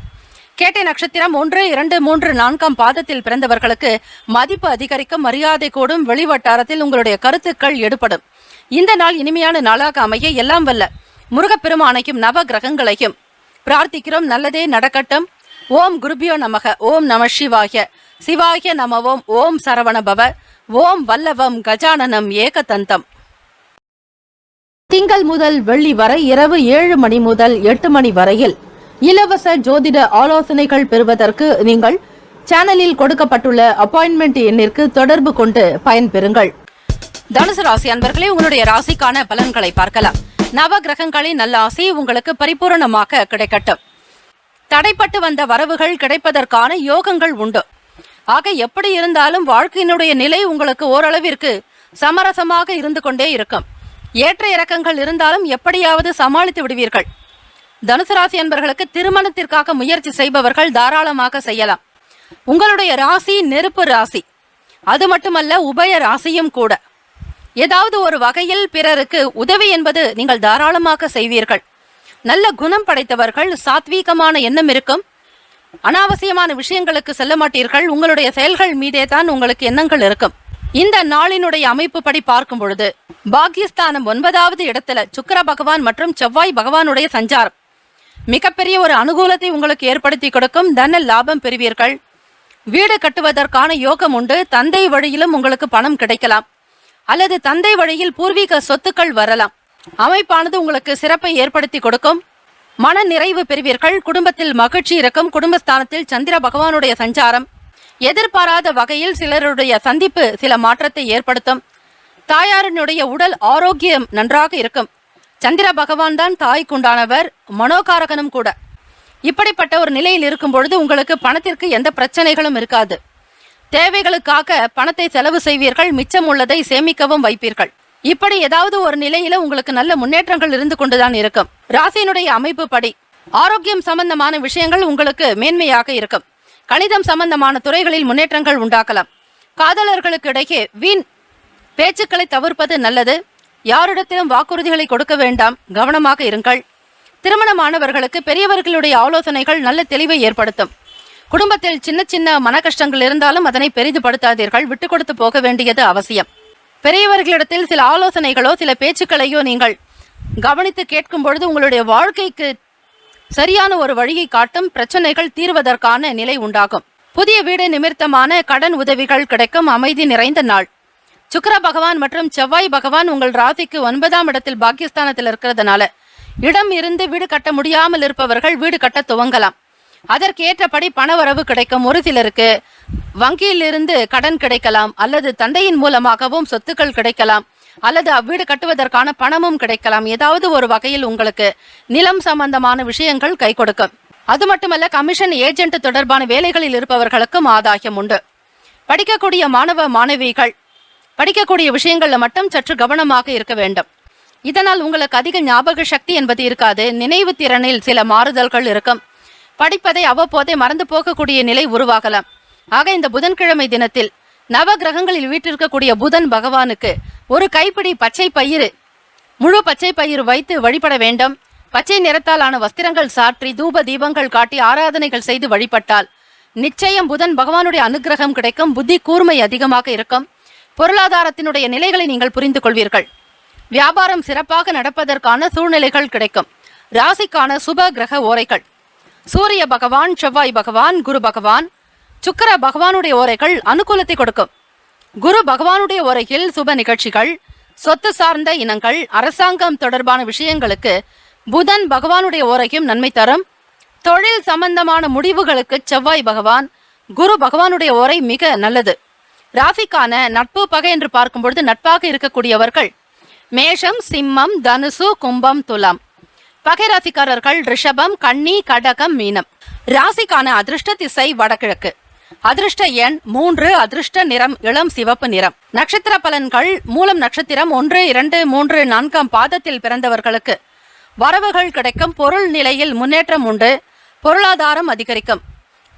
கேட்டை நட்சத்திரம் 1, 2, 3, 4ஆம் பாதத்தில் பிறந்தவர்களுக்கு மதிப்பு அதிகரிக்கும். மரியாதை கூடும். வெளிவட்டாரத்தில் உங்களுடைய கருத்துக்கள் எடுபடும். இந்த நாள் இனிமையான நாளாக அமைய எல்லாம் வல்ல முருகப்பெருமானையும் நவ கிரகங்களையும் பிரார்த்திக்கிறோம். நல்லதே நடக்கட்டும். ஓம் குருபியோ நமக. ஓம் நம சிவாய. சிவாய நமவோம். ஓம் சரவணபவ. ஓம் வல்லவம் கஜானனம் ஏகதந்தம். திங்கள் முதல் வெள்ளி வரை இரவு 7 மணி முதல் 8 மணி வரையில் இலவச ஜோதிட ஆலோசனைகள் பெறுவதற்கு நீங்கள் சேனலில் கொடுக்கப்பட்டுள்ள அப்பாயின்மெண்ட் எண்ணிற்கு தொடர்பு கொண்டு பயன்பெறுங்கள். தனுசு ராசி அன்பர்களே, உங்களுடைய ராசிக்கான பலன்களை பார்க்கலாம். நவ கிரகங்களின் நல்ல ஆசி உங்களுக்கு பரிபூரணமாக கிடைக்கட்டும். தடைப்பட்டு வந்த வரவுகள் கிடைப்பதற்கான யோகங்கள் உண்டு. ஆக எப்படி இருந்தாலும் வாழ்க்கையினுடைய நிலை உங்களுக்கு ஓரளவிற்கு சமரசமாக இருந்து கொண்டே இருக்கும். ஏற்ற இறக்கங்கள் இருந்தாலும் எப்படியாவது சமாளித்து விடுவீர்கள். தனுசு ராசி அன்பர்களுக்கு திருமணத்திற்காக முயற்சி செய்பவர்கள் தாராளமாக செய்யலாம். உங்களுடைய ராசி நெருப்பு ராசி, அது மட்டுமல்ல உபய ராசியும் கூட. ஏதாவது ஒரு வகையில் பிறருக்கு உதவி என்பது நீங்கள் தாராளமாக செய்வீர்கள். நல்ல குணம் படைத்தவர்கள், சாத்வீகமான எண்ணம் இருக்கும். அனாவசியமான விஷயங்களுக்கு செல்ல மாட்டீர்கள். உங்களுடைய செயல்கள் மீதே தான் உங்களுக்கு எண்ணங்கள் இருக்கும். இந்த நாளினுடைய அமைப்பு படி பார்க்கும் பொழுது பாக்கியஸ்தானம் 9வது இடத்துல சுக்கிர பகவான் மற்றும் செவ்வாய் பகவானுடைய சஞ்சாரம் மிகப்பெரிய ஒரு அனுகூலத்தை உங்களுக்கு ஏற்படுத்தி கொடுக்கும். தன லாபம் பெறுவீர்கள். வீடு கட்டுவதற்கான யோகம் உண்டு. தந்தை வழியிலும் உங்களுக்கு பணம் கிடைக்கலாம், அல்லது தந்தை வழியில் பூர்வீக சொத்துக்கள் வரலாம். அமைப்பானது உங்களுக்கு சிறப்பை ஏற்படுத்தி கொடுக்கும். மன நிறைவு பெறுவீர்கள். குடும்பத்தில் மகிழ்ச்சி இருக்கும். குடும்பஸ்தானத்தில் சந்திர பகவானுடைய சஞ்சாரம் எதிர்பாராத வகையில் சிலருடைய சந்திப்பு சில மாற்றத்தை ஏற்படுத்தும். தாயாரினுடைய உடல் ஆரோக்கியம் நன்றாக இருக்கும். சந்திர பகவான் தான் தாய்க்குண்டானவர், மனோகாரகனும் கூட. இப்படிப்பட்ட ஒரு நிலையில் இருக்கும் பொழுது உங்களுக்கு பணத்திற்கு எந்த பிரச்சனைகளும் இருக்காது. தேவைகளுக்காக பணத்தை செலவு செய்வீர்கள். மிச்சம் உள்ளதை சேமிக்கவும் வைப்பீர்கள். இப்படி ஏதாவது ஒரு நிலையில உங்களுக்கு நல்ல முன்னேற்றங்கள் இருந்து கொண்டுதான் இருக்கும். ராசியினுடைய அமைப்பு படி ஆரோக்கியம் சம்பந்தமான விஷயங்கள் உங்களுக்கு மேன்மையாக இருக்கும். கணிதம் சம்பந்தமான துறைகளில் முன்னேற்றங்கள் உண்டாக்கலாம். காதலர்களுக்கு இடையே வீண் பேச்சுக்களை தவிர்ப்பது நல்லது. யாரிடத்திலும் வாக்குறுதிகளை கொடுக்க வேண்டாம், கவனமாக இருங்கள். திருமணமானவர்களுக்கு பெரியவர்களுடைய ஆலோசனைகள் நல்ல தெளிவை ஏற்படுத்தும். குடும்பத்தில் சின்ன சின்ன மன கஷ்டங்கள் இருந்தாலும் அதனை பெரிதுபடுத்தாதீர்கள். விட்டு கொடுத்து போக வேண்டியது அவசியம். பெரியவர்களிடத்தில் சில ஆலோசனைகளோ சில பேச்சுக்களையோ நீங்கள் கவனித்து கேட்கும் பொழுது உங்களுடைய வாழ்க்கைக்கு சரியான ஒரு வழியை காட்டும். பிரச்சனைகள் தீர்வதற்கான நிலை உண்டாகும். புதிய வீடு நிமித்தமான கடன் உதவிகள் கிடைக்கும். அமைதி நிறைந்த நாள். சுக்கிர பகவான் மற்றும் செவ்வாய் பகவான் உங்கள் ராசிக்கு 9ஆம் இடத்தில் பாக்கியஸ்தானத்தில் இருக்கிறதுனால இடம் இருந்து வீடு கட்ட முடியாமல் இருப்பவர்கள் வீடு கட்ட துவங்கலாம். அதற்கேற்றபடி பணவரவு கிடைக்கும். ஒரு சிலருக்கு வங்கியிலிருந்து கடன் கிடைக்கலாம், அல்லது தந்தையின் மூலமாகவும் சொத்துக்கள் கிடைக்கலாம், அல்லது அவ்வீடு கட்டுவதற்கான பணமும் கிடைக்கலாம். ஏதாவது ஒரு வகையில் உங்களுக்கு நிலம் சம்பந்தமான விஷயங்கள் கை கொடுக்கும். அது மட்டுமல்ல, கமிஷன் ஏஜென்ட் தொடர்பான வேலைகளில் இருப்பவர்களுக்கும் ஆதாயம் உண்டு. படிக்கக்கூடிய மாணவ மாணவிகள் படிக்கக்கூடிய விஷயங்கள்ல மட்டும் சற்று கவனமாக இருக்க வேண்டும். இதனால் உங்களுக்கு அதிக ஞாபக சக்தி என்பது இருக்காது. நினைவு திறனில் சில மாறுதல்கள் இருக்கும். படிப்பதை அவ்வப்போதே மறந்து போகக்கூடிய நிலை உருவாகலாம். ஆக இந்த புதன்கிழமை தினத்தில் நவ கிரகங்களில் வீட்டிற்கக்கூடிய புதன் பகவானுக்கு ஒரு கைப்பிடி பச்சை பயிறு, முழு பச்சை பயிறு வைத்து வழிபட வேண்டும். பச்சை நிறத்தாலான வஸ்திரங்கள் சாற்றி தூப தீபங்கள் காட்டி ஆராதனைகள் செய்து வழிபட்டால் நிச்சயம் புதன் பகவானுடைய அனுகிரகம் கிடைக்கும். புத்தி கூர்மை அதிகமாக இருக்கும். பொருளாதாரத்தினுடைய நிலைகளை நீங்கள் புரிந்து கொள்வீர்கள். வியாபாரம் சிறப்பாக நடப்பதற்கான சூழ்நிலைகள் கிடைக்கும். ராசிக்கான சுப கிரக ஓரைகள்: சூரிய பகவான், செவ்வாய் பகவான், குரு பகவான், சுக்கிர பகவானுடைய ஓரைகள் அனுகூலத்தை கொடுக்கும். குரு பகவானுடைய ஓரையில் சுப நிகழ்ச்சிகள், சொத்து சார்ந்த இனங்கள், அரசாங்கம் தொடர்பான விஷயங்களுக்கு புதன் பகவானுடைய ஓரையும் நன்மை தரும். தொழில் சம்பந்தமான முடிவுகளுக்கு செவ்வாய் பகவான், குரு பகவானுடைய ஓரை மிக நல்லது. ராசிக்கான நட்பு பகை என்று பார்க்கும் பொழுது நட்பாக இருக்கக்கூடியவர்கள் மேஷம், சிம்மம், தனுசு, கும்பம், துலாம். பகை ராசிக்காரர்கள் ரிஷபம், கன்னி, கடகம், மீனம். ராசிக்கான அதிர்ஷ்ட திசை வடகிழக்கு. அதிர்ஷ்ட எண் 3. அதிர்ஷ்ட நிறம் இளம் சிவப்பு நிறம். நட்சத்திர பலன்கள்: மூலம் நட்சத்திரம் 1, 2, 3, 4ஆம் பாதத்தில் பிறந்தவர்களுக்கு வரவுகள் கிடைக்கும். பொருள் நிலையில் முன்னேற்றம் உண்டு. பொருளாதாரம் அதிகரிக்கும்.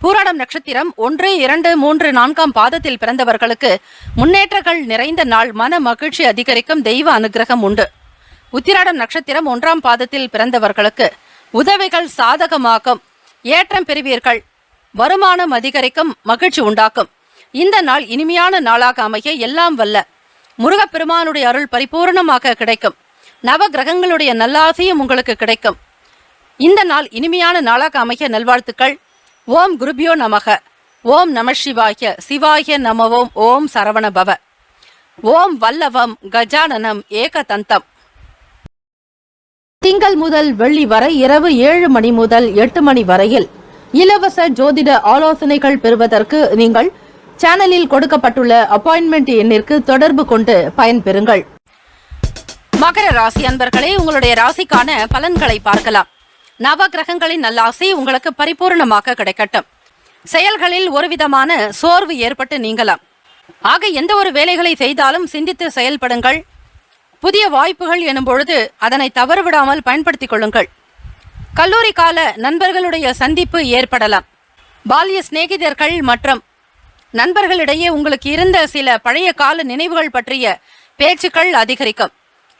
பூராடம் நட்சத்திரம் 1, 2, 3, 4ஆம் பாதத்தில் பிறந்தவர்களுக்கு முன்னேற்றங்கள் நிறைந்த நாள். மன மகிழ்ச்சி அதிகரிக்கும். தெய்வ அனுகிரகம் உண்டு. உத்திராடம் நட்சத்திரம் 1ஆம் பாதத்தில் பிறந்தவர்களுக்கு உதவிகள் சாதகமாகும். ஏற்றம் பெறுவீர்கள். வருமானம் அதிகரிக்கும். மகிழ்ச்சி உண்டாக்கும். இந்த நாள் இனிமையான நாளாக அமைய எல்லாம் வல்ல முருகப்பெருமானுடைய அருள் பரிபூர்ணமாக கிடைக்கும். நவ கிரகங்களுடைய நல்லாசையும் உங்களுக்கு கிடைக்கும். இந்த நாள் இனிமையான நாளாக அமைய நல்வாழ்த்துக்கள். ஓம் குருபியோ நமக. ஓம் நம சிவாய. சிவாய நமவோம். ஓம் சரவண பவ. ஓம் வல்லவம் கஜானனம் ஏகதந்தம். திங்கள் முதல் வெள்ளி வரை இரவு 7 மணி முதல் 8 மணி வரையில் இலவச ஜோதிட ஆலோசனைகள் பெறுவதற்கு நீங்கள் சேனலில் கொடுக்கப்பட்டுள்ள அப்பாயின்மெண்ட் எண்ணிற்கு தொடர்பு கொண்டு பயன்பெறுங்கள். மகர ராசி அன்பர்களே, உங்களுடைய ராசிக்கான பலன்களை பார்க்கலாம். நவ கிரகங்களின் நல்லாசை உங்களுக்கு பரிபூர்ணமாக கிடைக்கட்டும். செயல்களில் ஒருவிதமான சோர்வு ஏற்பட்டு நீங்கலாம். ஆக எந்த ஒரு வேலைகளை செய்தாலும் சிந்தித்து செயல்படுங்கள். புதிய வாய்ப்புகள் எனும் பொழுது அதனை தவறுவிடாமல் பயன்படுத்திக் கொள்ளுங்கள். கல்லூரி கால நண்பர்களுடைய சந்திப்பு ஏற்படலாம். பால்ய சிநேகிதர்கள் மற்றும் நண்பர்களிடையே உங்களுக்கு இருந்த சில பழைய கால நினைவுகள் பற்றிய பேச்சுக்கள் அதிகரிக்கும்.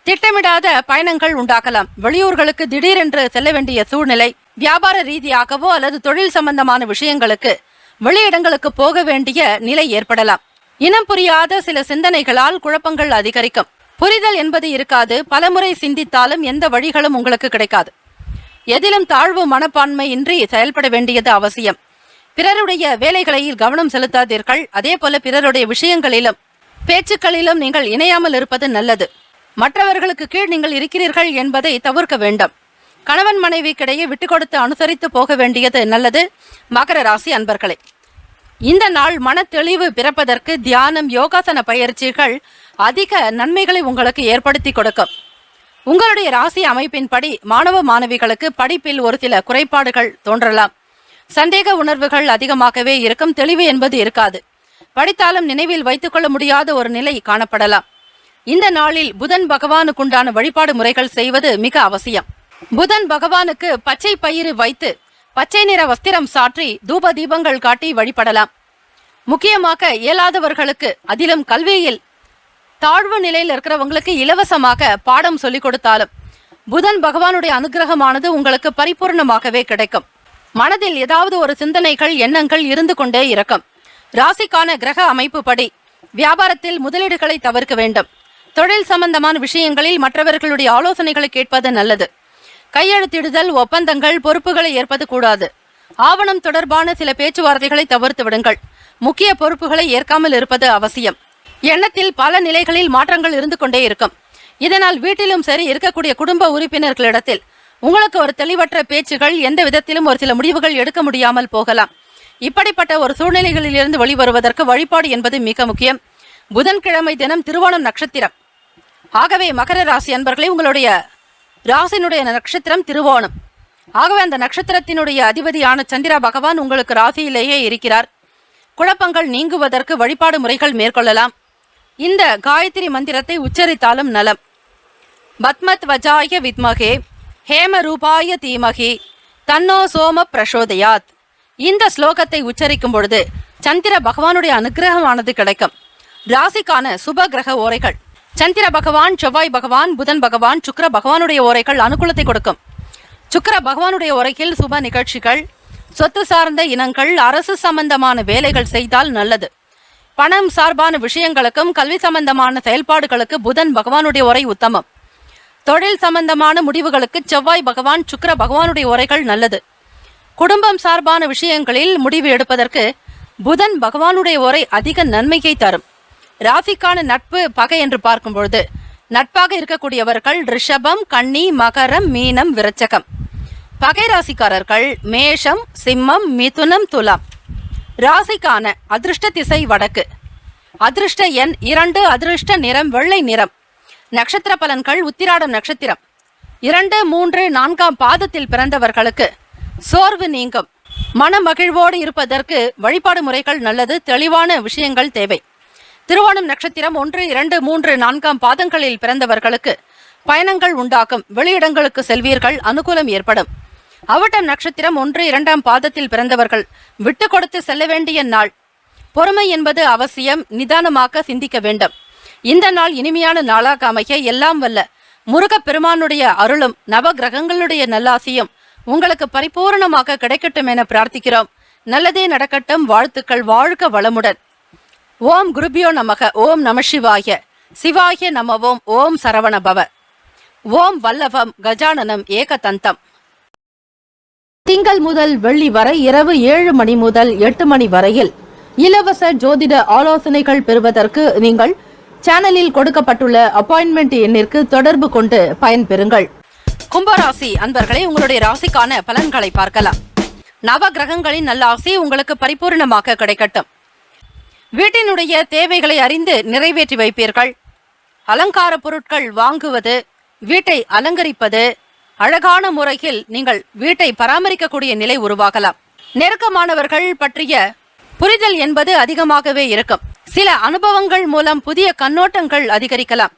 திட்டமிடாத பயணங்கள் உண்டாகலாம். வெளியூர்களுக்கு திடீரென்று செல்ல வேண்டிய சூழ்நிலை, வியாபார ரீதியாகவோ அல்லது தொழில் சம்பந்தமான விஷயங்களுக்கு வெளியிடங்களுக்கு போக வேண்டிய நிலை ஏற்படலாம். இனம் புரியாத சில சிந்தனைகளால் குழப்பங்கள் அதிகரிக்கும். புரிதல் என்பது இருக்காது. பலமுறை சிந்தித்தாலும் எந்த வழிகளும் உங்களுக்கு கிடைக்காது. எதிலும் தாழ்வு மனப்பான்மை இன்றி செயல்பட வேண்டியது அவசியம். பிறருடைய வேலைகளில் கவனம் செலுத்தாதீர்கள். அதே போல பிறருடைய விஷயங்களிலும் பேச்சுக்களிலும் நீங்கள் இணையாமல் இருப்பது நல்லது. மற்றவர்களுக்கு கீழ் நீங்கள் இருக்கிறீர்கள் என்பதை தவிர்க்க வேண்டும். கணவன் மனைவிக்கிடையே விட்டு கொடுத்து அனுசரித்து போக வேண்டியது நல்லது. மகர ராசி அன்பர்களே, இந்த நாள் மன தெளிவு பிறப்பதற்கு தியானம், யோகாசன பயிற்சிகள் அதிக நன்மைகளை உங்களுக்கு ஏற்படுத்தி கொடுக்கும். உங்களுடைய ராசி அமைப்பின்படி மாணவ மாணவிகளுக்கு படிப்பில் ஒரு சில குறைபாடுகள் தோன்றலாம். சந்தேக உணர்வுகள் அதிகமாகவே இருக்கும். தெளிவு என்பது இருக்காது. படித்தாலும் நினைவில் வைத்துக் கொள்ள முடியாத ஒரு நிலை காணப்படலாம். இந்த நாளில் புதன் பகவானுக்குண்டான வழிபாடு முறைகள் செய்வது மிக அவசியம். புதன் பகவானுக்கு பச்சை பயிறு வைத்து பச்சை நிற வஸ்திரம் சாற்றி தூப தீபங்கள் காட்டி வழிபடலாம். முக்கியமாக இயலாதவர்களுக்கு, அதிலும் கல்வியில் தாழ்வு நிலையில் இருக்கிறவங்களுக்கு இலவசமாக பாடம் சொல்லிக் கொடுத்தாலும் புதன் பகவானுடைய அனுகிரகமானது உங்களுக்கு பரிபூர்ணமாகவே கிடைக்கும். மனதில் ஏதாவது ஒரு சிந்தனைகள், எண்ணங்கள் இருந்து கொண்டே இருக்கும். ராசிக்கான கிரக அமைப்பு படி வியாபாரத்தில் முதலீடுகளை தவிர்க்க வேண்டும். தொழில் சம்பந்தமான விஷயங்களில் மற்றவர்களுடைய ஆலோசனைகளை கேட்பது நல்லது. கையெழுத்திடுதல், ஒப்பந்தங்கள், பொறுப்புகளை ஏற்பது கூடாது. ஆவணம் தொடர்பான சில பேச்சுவார்த்தைகளை தவிர்த்து விடுங்கள். முக்கிய பொறுப்புகளை ஏற்காமல் இருப்பது அவசியம். எண்ணத்தில் பல நிலைகளில் மாற்றங்கள் இருந்து கொண்டே இருக்கும். இதனால் வீட்டிலும் சரி, இருக்கக்கூடிய குடும்ப உறுப்பினர்களிடத்தில் உங்களுக்கு ஒரு தெளிவற்ற பேச்சுகள், எந்த விதத்திலும் ஒரு சில முடிவுகள் எடுக்க முடியாமல் போகலாம். இப்படிப்பட்ட ஒரு சூழ்நிலைகளில் இருந்து வெளிவருவதற்கு வழிபாடு என்பது மிக முக்கியம். புதன்கிழமை தினம் திருவோணம் நட்சத்திரம். ஆகவே மகர ராசி அன்பர்களே, உங்களுடைய ராசியினுடைய நட்சத்திரம் திருவோணம். ஆகவே அந்த நட்சத்திரத்தினுடைய அதிபதியான சந்திர பகவான் உங்களுக்கு ராசியிலேயே இருக்கிறார். குழப்பங்கள் நீங்குவதற்கு வழிபாடு முறைகள் மேற்கொள்ளலாம். இந்த காயத்ரி மந்திரத்தை உச்சரித்தாலும் நலம். பத்மத்வஜாய வித்மகே ஹேம ரூபாய தீமகி தன்னோ சோம பிரசோதயாத். இந்த ஸ்லோகத்தை உச்சரிக்கும் பொழுது சந்திர பகவானுடைய அனுகிரகமானது கிடைக்கும். ராசிக்கான சுப கிரக ஓரைகள்: சந்திர பகவான், செவ்வாய் பகவான், புதன் பகவான், சுக்கிர பகவானுடைய ஓரைகள் அனுகூலத்தை கொடுக்கும். சுக்கிர பகவானுடைய ஓரையில் சுப நிகழ்ச்சிகள், சொத்து சார்ந்த இனங்கள், அரசு சம்பந்தமான வேலைகள் செய்தால் நல்லது. பணம் சார்பான விஷயங்களுக்கும் கல்வி சம்பந்தமான செயல்பாடுகளுக்கு புதன் பகவானுடைய ஓரை உத்தமம். தொழில் சம்பந்தமான முடிவுகளுக்கு செவ்வாய் பகவான், சுக்கிர பகவானுடைய ஓரைகள் நல்லது. குடும்பம் சார்பான விஷயங்களில் முடிவு எடுப்பதற்கு புதன் பகவானுடைய ஓரை அதிக நன்மையை தரும். ராசிக்கான நட்பு பகை என்று பார்க்கும் பொழுது நட்பாக இருக்கக்கூடியவர்கள் ரிஷபம், கன்னி, மகரம், மீனம், விருச்சகம். பகை ராசிக்காரர்கள் மேஷம், சிம்மம், மிதுனம், துலாம். ராசிக்கான அதிர்ஷ்ட திசை வடக்கு. அதிர்ஷ்ட எண் 2. அதிர்ஷ்ட நிறம் வெள்ளை நிறம். நட்சத்திர பலன்கள்: உத்திராடம் நட்சத்திரம் 2, 3, 4ஆம் பாதத்தில் பிறந்தவர்களுக்கு சோர்வு நீங்கும். மன மகிழ்வோடு இருப்பதற்கு வழிபாடு முறைகள் நல்லது. தெளிவான விஷயங்கள் தேவை. திருவோணம் நட்சத்திரம் 1, 2, 3, 4ஆம் பாதங்களில் பிறந்தவர்களுக்கு பயணங்கள் உண்டாகும். வெளியிடங்களுக்கு செல்வீர்கள். அனுகூலம் ஏற்படும். அவிட்டம் நட்சத்திரம் 1, 2ஆம் பாதத்தில் பிறந்தவர்கள் விட்டு கொடுத்து செல்ல வேண்டிய நாள். பொறுமை என்பது அவசியம். நிதானமாக சிந்திக்க வேண்டும். இந்த நாள் இனிமையான நாளாக அமைய எல்லாம் வல்ல முருகப் பெருமானுடைய அருளும் நவ கிரகங்களுடைய நல்லாசியும் உங்களுக்கு பரிபூர்ணமாக கிடைக்கட்டும் என பிரார்த்திக்கிறோம். நல்லதே நடக்கட்டும். வாழ்த்துக்கள். வாழ்க வளமுடன். ஓம் குருபியோ நமக. ஓம் நம சிவாய. சிவாய நமவோம். ஓம் சரவண பவ. ஓம் வல்லவம் கஜானனம் ஏகதந்தம். திங்கள் முதல் வெள்ளி வரை இரவு 7 மணி முதல் 8 மணி வரையில் இலவச ஜோதிட ஆலோசனைகள் பெறுவதற்கு நீங்கள் சேனலில் கொடுக்கப்பட்டுள்ள அப்பாயின்மெண்ட் எண்ணிற்கு தொடர்பு கொண்டு பயன்பெறுங்கள். கும்பராசி அன்பர்களே, உங்களுடைய ராசிக்கான பலன்களை பார்க்கலாம். நவ கிரகங்களின் நல்ல ஆசை உங்களுக்கு பரிபூர்ணமாக கிடைக்கட்டும். வீட்டினுடைய தேவைகளை அறிந்து நிறைவேற்றி வைப்பீர்கள். அலங்கார பொருட்கள் வாங்குவது, வீட்டை அலங்கரிப்பது, அழகான முறையில் நீங்கள் வீட்டை பராமரிக்கக்கூடிய நிலை உருவாகலாம். நெருக்கமானவர்கள் பற்றிய புரிதல் என்பது அதிகமாகவே இருக்கும். சில அனுபவங்கள் மூலம் புதிய கண்ணோட்டங்கள் அதிகரிக்கலாம்.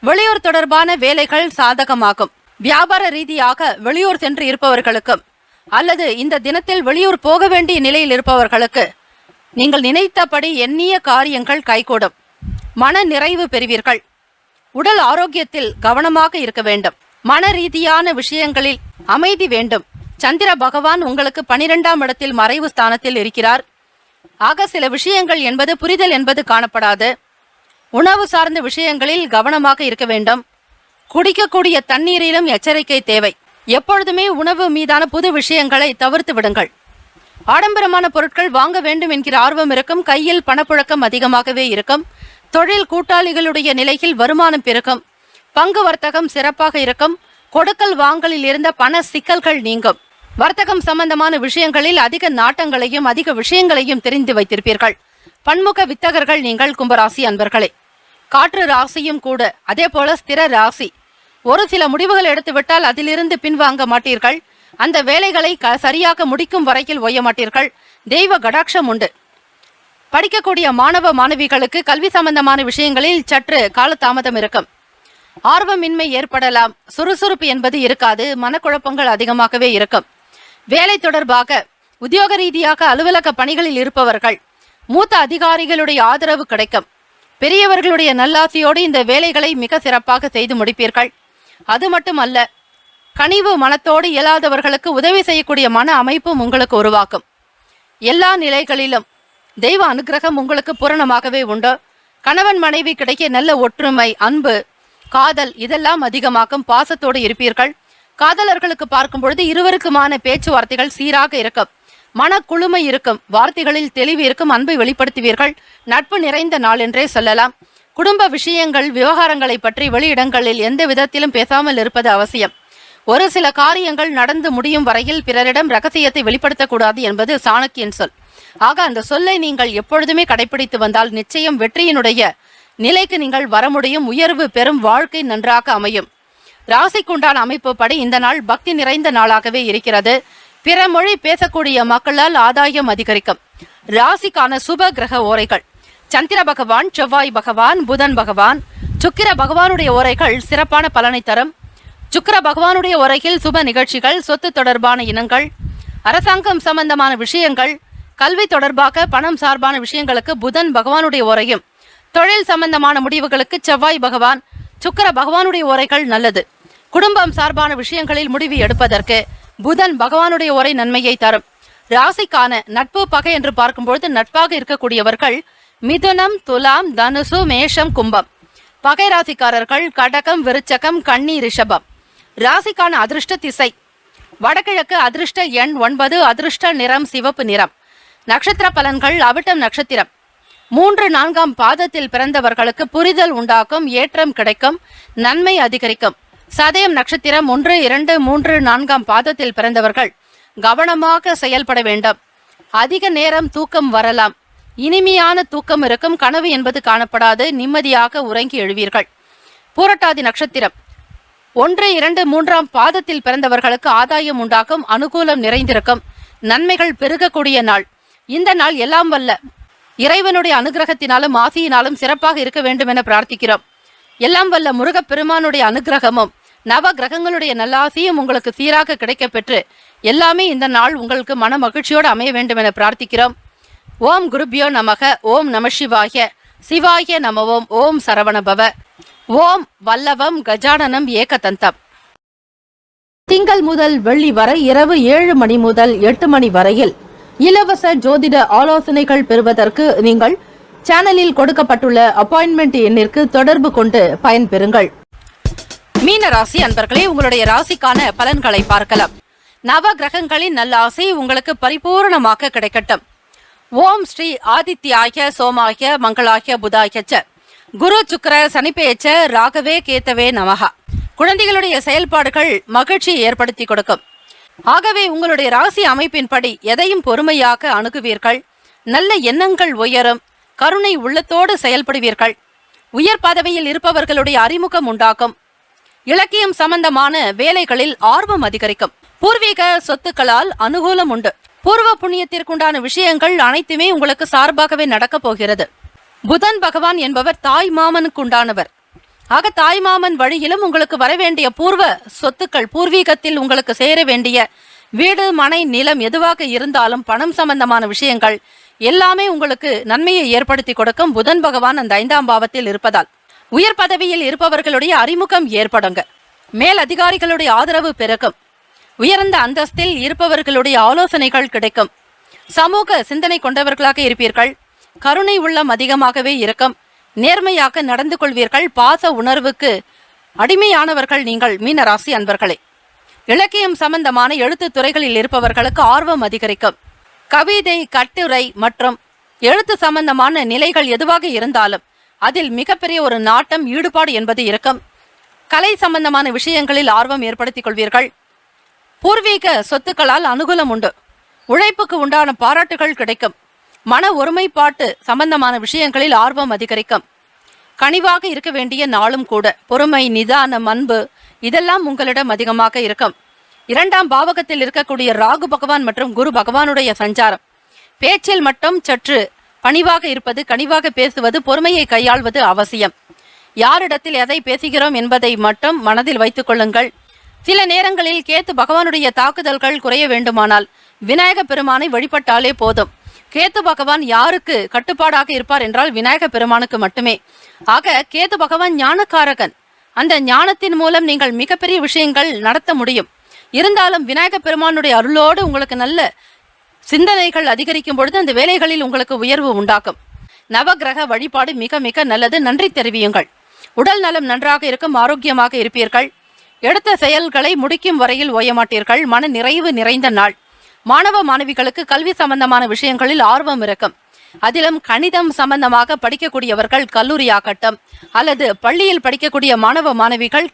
வெளியூர் தொடர்பான வேலைகள் சாதகமாகும். வியாபார ரீதியாக வெளியூர் சென்று இருப்பவர்களுக்கும் அல்லது இந்த தினத்தில் வெளியூர் போக வேண்டிய நிலையில் இருப்பவர்களுக்கு நீங்கள் நினைத்தபடி எண்ணிய காரியங்கள் கைகூடும். மன நிறைவு பெறுவீர்கள். உடல் ஆரோக்கியத்தில் கவனமாக இருக்க வேண்டும். மன ரீதியான விஷயங்களில் அமைதி வேண்டும். சந்திர பகவான் உங்களுக்கு 12ஆம் இடத்தில் மறைவு ஸ்தானத்தில் இருக்கிறார். ஆக சில விஷயங்கள் என்பது புரிதல் என்பது காணப்படாது. உணவு சார்ந்த விஷயங்களில் கவனமாக இருக்க வேண்டும். குடிக்கக்கூடிய தண்ணீரிலும் எச்சரிக்கை தேவை. எப்பொழுதுமே உணவு மீதான புது விஷயங்களை தவிர்த்து விடுங்கள். ஆடம்பரமான பொருட்கள் வாங்க வேண்டும் என்கிற ஆர்வம் இருக்கும். கையில் பணப்புழக்கம் அதிகமாகவே இருக்கும். தொழில் கூட்டாளிகளுடைய நிலையில் வருமானம் பெருகும். பங்கு வர்த்தகம் சிறப்பாக இருக்கும். கொடுக்கல் வாங்கலில் இருந்த பண சிக்கல்கள் நீங்கும். வர்த்தகம் சம்பந்தமான விஷயங்களில் அதிக நாட்டங்களையும் அதிக விஷயங்களையும் தெரிந்து வைத்திருப்பீர்கள். பன்முக வித்தகர்கள் நீங்கள் கும்பராசி அன்பர்களே. காற்று ராசியும் கூட. அதே போல ஸ்திர ராசி. ஒரு சில முடிவுகள் எடுத்துவிட்டால் அதிலிருந்து பின்வாங்க மாட்டீர்கள். அந்த வேலைகளை சரியாக முடிக்கும் வரையில் ஓய மாட்டீர்கள். தெய்வ கடாட்சம் உண்டு. படிக்கக்கூடிய மாணவ மாணவிகளுக்கு கல்வி சம்பந்தமான விஷயங்களில் சற்று காலதாமதம் இருக்கும். ஆர்வமின்மை ஏற்படலாம். சுறுசுறுப்பு என்பது இருக்காது. மனக்குழப்பங்கள் அதிகமாகவே இருக்கும். வேலை தொடர்பாக உத்தியோக ரீதியாக அலுவலக பணிகளில் இருப்பவர்கள் மூத்த அதிகாரிகளுடைய ஆதரவு கிடைக்கும். பெரியவர்களுடைய நல்லாசியோடு இந்த வேலைகளை மிக சிறப்பாக செய்து முடிப்பீர்கள். அது மட்டுமல்ல, கனிவு மனத்தோடு இயலாதவர்களுக்கு உதவி செய்யக்கூடிய மன அமைப்பும் உங்களுக்கு உருவாக்கும். எல்லா நிலைகளிலும் தெய்வ அனுகிரகம் உங்களுக்கு பூரணமாகவே உண்டு. கணவன் மனைவி கிடைக்க நல்ல ஒற்றுமை, அன்பு, காதல் இதெல்லாம் அதிகமாக்கும். பாசத்தோடு இருப்பீர்கள். காதலர்களுக்கு பார்க்கும் பொழுது இருவருக்குமான பேச்சுவார்த்தைகள் சீராக இருக்கும். மன குழுமை இருக்கும். வார்த்தைகளில் தெளிவு இருக்கும். அன்பை வெளிப்படுத்துவீர்கள். நட்பு நிறைந்த நாள் என்றே சொல்லலாம். குடும்ப விஷயங்கள் விவகாரங்களை பற்றி வெளியிடங்களில் எந்த விதத்திலும் பேசாமல் இருப்பது அவசியம். ஒரு சில காரியங்கள் நடந்து முடியும் வரையில் பிறரிடம் ரகசியத்தை வெளிப்படுத்தக்கூடாது என்பது சாணக்கியன் சொல். ஆக அந்த சொல்லை நீங்கள் எப்பொழுதுமே கடைபிடித்து வந்தால் நிச்சயம் வெற்றியினுடைய நிலைக்கு நீங்கள் வர முடியும். உயர்வு பெறும் வாழ்க்கை நன்றாக அமையும். ராசிக்குண்டான அமைப்பு படி இந்த நாள் பக்தி நிறைந்த நாளாகவே இருக்கிறது. பிற மொழி பேசக்கூடிய மக்களால் ஆதாயம் அதிகரிக்கும். ராசிக்கான சுப கிரக ஓரைகள்: சந்திர பகவான், செவ்வாய் பகவான், புதன் பகவான், சுக்கிர பகவானுடைய ஓரைகள் சிறப்பான பலனை தரும். சுக்கிர பகவானுடைய ஓரையில் சுப நிகழ்ச்சிகள், சொத்து தொடர்பான இனங்கள், அரசாங்கம் சம்பந்தமான விஷயங்கள், கல்வி தொடர்பாக பணம் சார்பான விஷயங்களுக்கு புதன் பகவானுடைய ஓரையும், தொழில் சம்பந்தமான முடிவுகளுக்கு செவ்வாய் பகவான், சுக்கிர பகவானுடைய ஓரைகள் நல்லது. குடும்பம் சார்பான விஷயங்களில் முடிவு எடுப்பதற்கு புதன் பகவானுடைய ஓரை நன்மையை தரும். ராசிக்கான நட்பு பகை என்று பார்க்கும்பொழுது நட்பாக இருக்கக்கூடியவர்கள் மிதுனம், துலாம், தனுசு, மேஷம், கும்பம். பகை ராசிக்காரர்கள் கடகம், விருச்சகம், கன்னி, ரிஷபம். ராசிக்கான அதிர்ஷ்ட திசை வடகிழக்கு. அதிர்ஷ்ட எண் 9. அதிர்ஷ்ட நிறம் சிவப்பு நிறம். நட்சத்திர பலன்கள்: அவிட்டம் நட்சத்திரம் 3, 4ஆம் பாதத்தில் பிறந்தவர்களுக்கு புரிதல் உண்டாக்கும். ஏற்றம் கிடைக்கும். நன்மை அதிகரிக்கும். சதயம் நட்சத்திரம் 1, 2, 3, 4ஆம் பாதத்தில் பிறந்தவர்கள் கவனமாக செயல்பட வேண்டும். அதிக நேரம் தூக்கம் வரலாம். இனிமையான தூக்கம் இருக்கும். கனவு என்பது காணப்படாது. நிம்மதியாக உறங்கி எழுவீர்கள். பூரட்டாதி நட்சத்திரம் 1, 2, 3ஆம் பாதத்தில் பிறந்தவர்களுக்கு ஆதாயம் உண்டாக்கும். அனுகூலம் நிறைந்திருக்கும். நன்மைகள் பெருகக்கூடிய நாள். இந்த நாள் எல்லாம் வல்ல இறைவனுடைய அனுகிரகத்தினாலும் ஆசியினாலும் சிறப்பாக இருக்க வேண்டும் என பிரார்த்திக்கிறோம். எல்லாம் வல்ல முருகப்பெருமானுடைய அனுகிரகமும் நவ கிரகங்களுடைய நல்லாசியும் உங்களுக்கு சீராக கிடைக்க பெற்று எல்லாமே இந்த நாள் உங்களுக்கு மன மகிழ்ச்சியோடு அமைய வேண்டும் என பிரார்த்திக்கிறோம். ஓம் குருபியோ நமக. ஓம் நம சிவாய. சிவாய நமவோம். ஓம் சரவணபவ. ஓம் வல்லவம் கஜானனம் ஏகதந்தம். திங்கள் முதல் வெள்ளி வரை இரவு 7 மணி முதல் 8 மணி வரையில் இலவச ஜோதிட ஆலோசனைகள் பெறுவதற்கு நீங்கள் சேனலில் கொடுக்கப்பட்டுள்ள அப்பாயின்மெண்ட் எண்ணிற்கு தொடர்பு கொண்டு பயன்பெறுங்கள். மீன ராசி அன்பர்களே, உங்களுடைய ராசிக்கான பலன்களை பார்க்கலாம். நவ கிரகங்களின் நல்ல ஆசை உங்களுக்கு பரிபூர்ணமாக கிடைக்கட்டும். ஓம் ஸ்ரீ ஆதித்யாய சோமாய மங்களாய புதாய ச குரு சுக்கிர சனிப்பேச்ச ராகவே கேத்தவே நமகா. குழந்தைகளுடைய செயல்பாடுகள் மகிழ்ச்சியை ஏற்படுத்தி கொடுக்கும். ஆகவே உங்களுடைய ராசி அமைப்பின்படி எதையும் பொறுமையாக அணுகுவீர்கள். நல்ல எண்ணங்கள் உயரும். கருணை உள்ளத்தோடு செயல்படுவீர்கள். உயர் பதவியில் இருப்பவர்களுடைய அறிமுகம் உண்டாகும். இலக்கியம் சம்பந்தமான வேலைகளில் ஆர்வம் அதிகரிக்கும். பூர்வீக சொத்துக்களால் அனுகூலம் உண்டு. பூர்வ புண்ணியத்திற்குண்டான விஷயங்கள் அனைத்துமே உங்களுக்கு சார்பாகவே நடக்கப் போகிறது. புதன் பகவான் என்பவர் தாய் மாமனுக்கு உண்டானவர். ஆக தாய்மாமன் வழியிலும் உங்களுக்கு வரவேண்டிய பூர்வ சொத்துக்கள், பூர்வீகத்தில் உங்களுக்கு சேர வேண்டிய வீடு, மனை, நிலம் எதுவாக இருந்தாலும் பணம் சம்பந்தமான விஷயங்கள் எல்லாமே உங்களுக்கு நன்மையை ஏற்படுத்தி கொடுக்கும். புதன் பகவான் அந்த 5ஆம் பாவத்தில் இருப்பதால் உயர் பதவியில் இருப்பவர்களுடைய அறிமுகம் ஏற்படுங்க. மேல் அதிகாரிகளுடைய ஆதரவு பெருகும். உயர்ந்த அந்தஸ்தில் இருப்பவர்களுடைய ஆலோசனைகள் கிடைக்கும். சமூக சிந்தனை கொண்டவர்களாக இருப்பீர்கள். கருணை உள்ளம் அதிகமாகவே இருக்கும். நேர்மையாக நடந்து கொள்வீர்கள். பாச உணர்வுக்கு அடிமையானவர்கள் நீங்கள் மீனராசி அன்பர்களே. இலக்கியம் சம்பந்தமான எழுத்து துறைகளில் இருப்பவர்களுக்கு ஆர்வம் அதிகரிக்கும். கவிதை, கட்டுரை மற்றும் எழுத்து சம்பந்தமான நிலைகள் எதுவாக இருந்தாலும் அதில் மிகப்பெரிய ஒரு நாட்டம், ஈடுபாடு என்பது இருக்கும். கலை சம்பந்தமான விஷயங்களில் ஆர்வம் ஏற்படுத்திக் கொள்வீர்கள். பூர்வீக சொத்துக்களால் அனுகூலம் உண்டு. உழைப்புக்கு உண்டான பாராட்டுகள் கிடைக்கும். மன ஒருமைப்பாட்டு சம்பந்தமான விஷயங்களில் ஆர்வம் அதிகரிக்கும். கனிவாக இருக்க வேண்டிய நாளும் கூட. பொறுமை, நிதானம், அன்பு இதெல்லாம் உங்களிடம் அதிகமாக இருக்கும். 2ஆம் பாவகத்தில் இருக்கக்கூடிய ராகு பகவான் மற்றும் குரு பகவானுடைய சஞ்சாரம் பேச்சில் மட்டும் சற்று பணிவாக இருப்பது, கனிவாக பேசுவது, பொறுமையை கையாள்வது அவசியம். யாரிடத்தில் எதை பேசுகிறோம் என்பதை மட்டும் மனதில் வைத்துக் கொள்ளுங்கள். சில நேரங்களில் கேத்து பகவானுடைய தாக்குதல்கள் குறைய வேண்டுமானால் விநாயக பெருமானை வழிபட்டாலே போதும். கேத்து பகவான் யாருக்கு கட்டுப்பாடாக இருப்பார் என்றால் விநாயக பெருமானுக்கு மட்டுமே. ஆக கேத்து பகவான் ஞானக்காரகன். அந்த ஞானத்தின் மூலம் நீங்கள் மிகப்பெரிய விஷயங்கள் நடத்த முடியும். இருந்தாலும் விநாயக பெருமானுடைய அருளோடு உங்களுக்கு நல்ல சிந்தனைகள் அதிகரிக்கும் பொழுது அந்த வேலைகளில் உங்களுக்கு உயர்வு உண்டாக்கும். நவகிரக வழிபாடு மிக மிக நல்லது. நன்றி தெரிவியுங்கள். உடல் நலம் நன்றாக இருக்கும். ஆரோக்கியமாக இருப்பீர்கள். எடுத்த செயல்களை முடிக்கும் வரையில் ஓயமாட்டீர்கள். மன நிறைவு நிறைந்த நாள். மாணவ மாணவிகளுக்கு கல்வி சம்பந்தமான விஷயங்களில் ஆர்வம் இருக்கும். அதிலும் கணிதம் சம்பந்தமாக படிக்கக்கூடியவர்கள் கல்லூரியாகட்டும் அல்லது பள்ளியில் படிக்கக்கூடிய மாணவ மாணவிகள்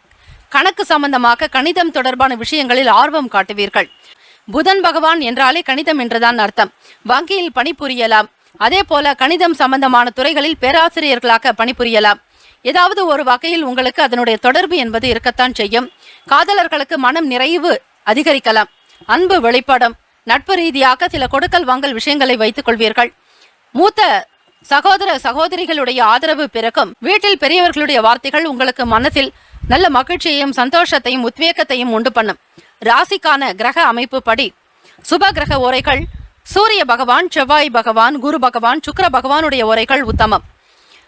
கணக்கு சம்பந்தமாக கணிதம் தொடர்பான விஷயங்களில் ஆர்வம் காட்டுவீர்கள். புதன் பகவான் என்றாலே கணிதம் என்றுதான் அர்த்தம். வங்கியில் பணிபுரியலாம். அதே போல கணிதம் சம்பந்தமான துறைகளில் பேராசிரியர்களாக பணிபுரியலாம். ஏதாவது ஒரு வகையில் உங்களுக்கு அதனுடைய தொடர்பு என்பது இருக்கத்தான் செய்யும். காதலர்களுக்கு மனம் நிறைவு அதிகரிக்கலாம். அன்பு வெளிப்படும். நட்பு ரீதியாக சில கொடுக்கல் வாங்கல் விஷயங்களை வைத்துக் கொள்வீர்கள். மூத்த சகோதர சகோதரிகளுடைய ஆதரவு பிறக்கும். வீட்டில் பெரியவர்களுடைய வார்த்தைகள் உங்களுக்கு மனதில் நல்ல மகிழ்ச்சியையும் சந்தோஷத்தையும் உத்வேகத்தையும் உண்டு பண்ணும். ராசிக்கான கிரக அமைப்பு படி சுப கிரக ஓரைகள் சூரிய பகவான், செவ்வாய் பகவான், குரு பகவான், சுக்கிர பகவானுடைய ஓரைகள் உத்தமம்.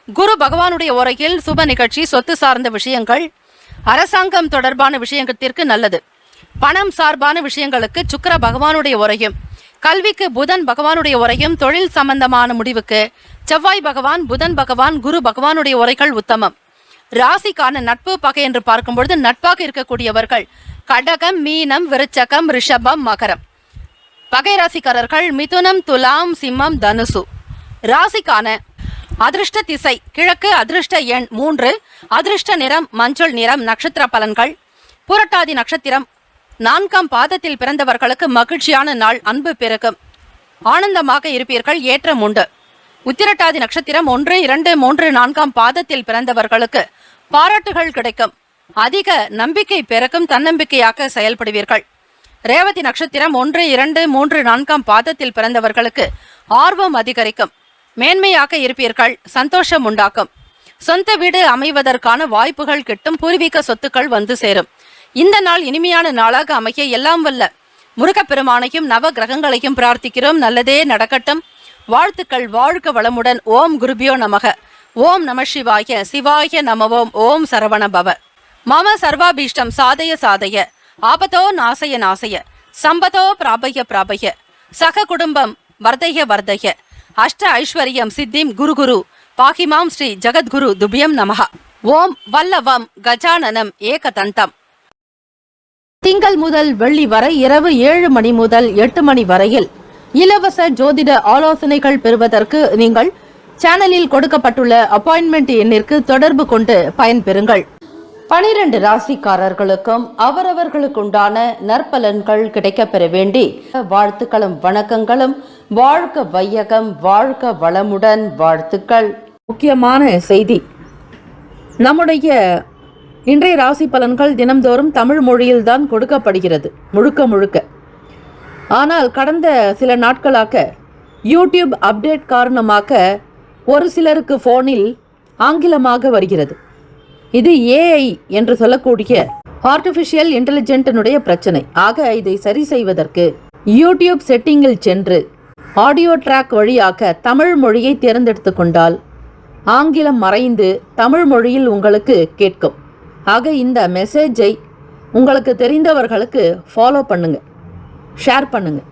குரு பகவானுடைய ஓரையில் சுப நிகழ்ச்சி, சொத்து சார்ந்த விஷயங்கள், அரசாங்கம் தொடர்பான விஷயத்திற்கு நல்லது. பணம் சார்பான விஷயங்களுக்கு சுக்கிர பகவானுடைய உரையும், கல்விக்கு புதன் பகவானுடைய உரையும், தொழில் சம்பந்தமான முடிவுக்கு செவ்வாய் பகவான், புதன் பகவான், குரு பகவானுடைய உரைகள் உத்தமம். ராசிக்கான நட்பு பகை என்று பார்க்கும் பொழுது நட்பாக இருக்கக்கூடியவர்கள் கடகம், மீனம், விருச்சகம், ரிஷபம், மகரம். பகை ராசிக்காரர்கள் மிதுனம், துலாம், சிம்மம், தனுசு. ராசிக்கான அதிர்ஷ்ட திசை கிழக்கு, அதிர்ஷ்ட எண் 3, அதிர்ஷ்ட நிறம் மஞ்சள் நிறம். நட்சத்திர பலன்கள். புரட்டாதி நட்சத்திரம் 4ஆம் பாதத்தில் பிறந்தவர்களுக்கு மகிழ்ச்சியான நாள். அன்பு பெருகும். ஆனந்தமாக இருப்பீர்கள். ஏற்றம் உண்டு. உத்திரட்டாதி நட்சத்திரம் 1, 2, 3, 4ஆம் பாதத்தில் பிறந்தவர்களுக்கு பாராட்டுகள் கிடைக்கும். அதிக நம்பிக்கை பெருக்கும். தன்னம்பிக்கையாக செயல்படுவீர்கள். ரேவதி நட்சத்திரம் 1, 2, 3, 4ஆம் பாதத்தில் பிறந்தவர்களுக்கு ஆர்வம் அதிகரிக்கும். மேன்மையாக இருப்பீர்கள். சந்தோஷம் உண்டாக்கும். சொந்த வீடு அமைவதற்கான வாய்ப்புகள் கிட்டும். பூர்வீக சொத்துக்கள் வந்து சேரும். இந்த நாள் இனிமையான நாளாக அமைய எல்லாம் வல்ல முருகப்பெருமானையும் நவ கிரகங்களையும் பிரார்த்திக்கிறோம். நல்லதே நடக்கட்டும். வாழ்த்துக்கள். வாழ்க வளமுடன். ஓம் குருபியோ நமக. ஓம் நம சிவாய. சிவாய நமவோம். ஓம் சரவண பவ. மம சர்வாபீஷ்டம் சாதய சாதய. ஆபதோ நாசய நாசய. சம்பதோ பிராபய பிராபய. சக குடும்பம் வர்தய வர்தய. அஷ்ட ஐஸ்வர்யம் சித்திம் குரு குரு பாகிமாம் ஸ்ரீ ஜகத்குரு துபியம் நமஹ. ஓம் வல்லவம் கஜானனம் ஏகதந்தம். திங்கள் முதல் வெள்ளி வரை இரவு 7 மணி முதல் 8 மணி வரையில் இலவச ஜோதிட ஆலோசனைகள் பெறுவதற்கு நீங்கள் சேனலில் கொடுக்கப்பட்டுள்ள அப்பாயின்மெண்ட் எண்ணிற்கு தொடர்பு கொண்டு பயன்பெறுங்கள். 12 ராசிக்காரர்களுக்கும் அவரவர்களுக்குண்டான நற்பலன்கள் கிடைக்கப்பெற வேண்டி வாழ்த்துக்களும் வணக்கங்களும். வாழ்க வையகம், வாழ்க வளமுடன். வாழ்த்துக்கள். முக்கியமான செய்தி. நம்முடைய இன்றைய ராசி பலன்கள் தினம்தோறும் தமிழ் மொழியில்தான் கொடுக்கப்படுகிறது முழுக்க முழுக்க. ஆனால் கடந்த சில நாட்களாக யூடியூப் அப்டேட் காரணமாக ஒரு சிலருக்கு ஃபோனில் ஆங்கிலமாக வருகிறது. இது ஏஐ என்று சொல்லக்கூடிய ஆர்டிஃபிஷியல் இன்டெலிஜென்ட்டினுடைய பிரச்சனை. ஆக இதை சரி செய்வதற்கு யூடியூப் செட்டிங்கில் சென்று ஆடியோ ட்ராக் வழியாக தமிழ் மொழியை தேர்ந்தெடுத்து கொண்டால் ஆங்கிலம் மறைந்து தமிழ் மொழியில் உங்களுக்கு கேட்கும். ஆக இந்த மெசேஜை உங்களுக்கு தெரிந்தவர்களுக்கு ஃபாலோ பண்ணுங்க, ஷேர் பண்ணுங்க.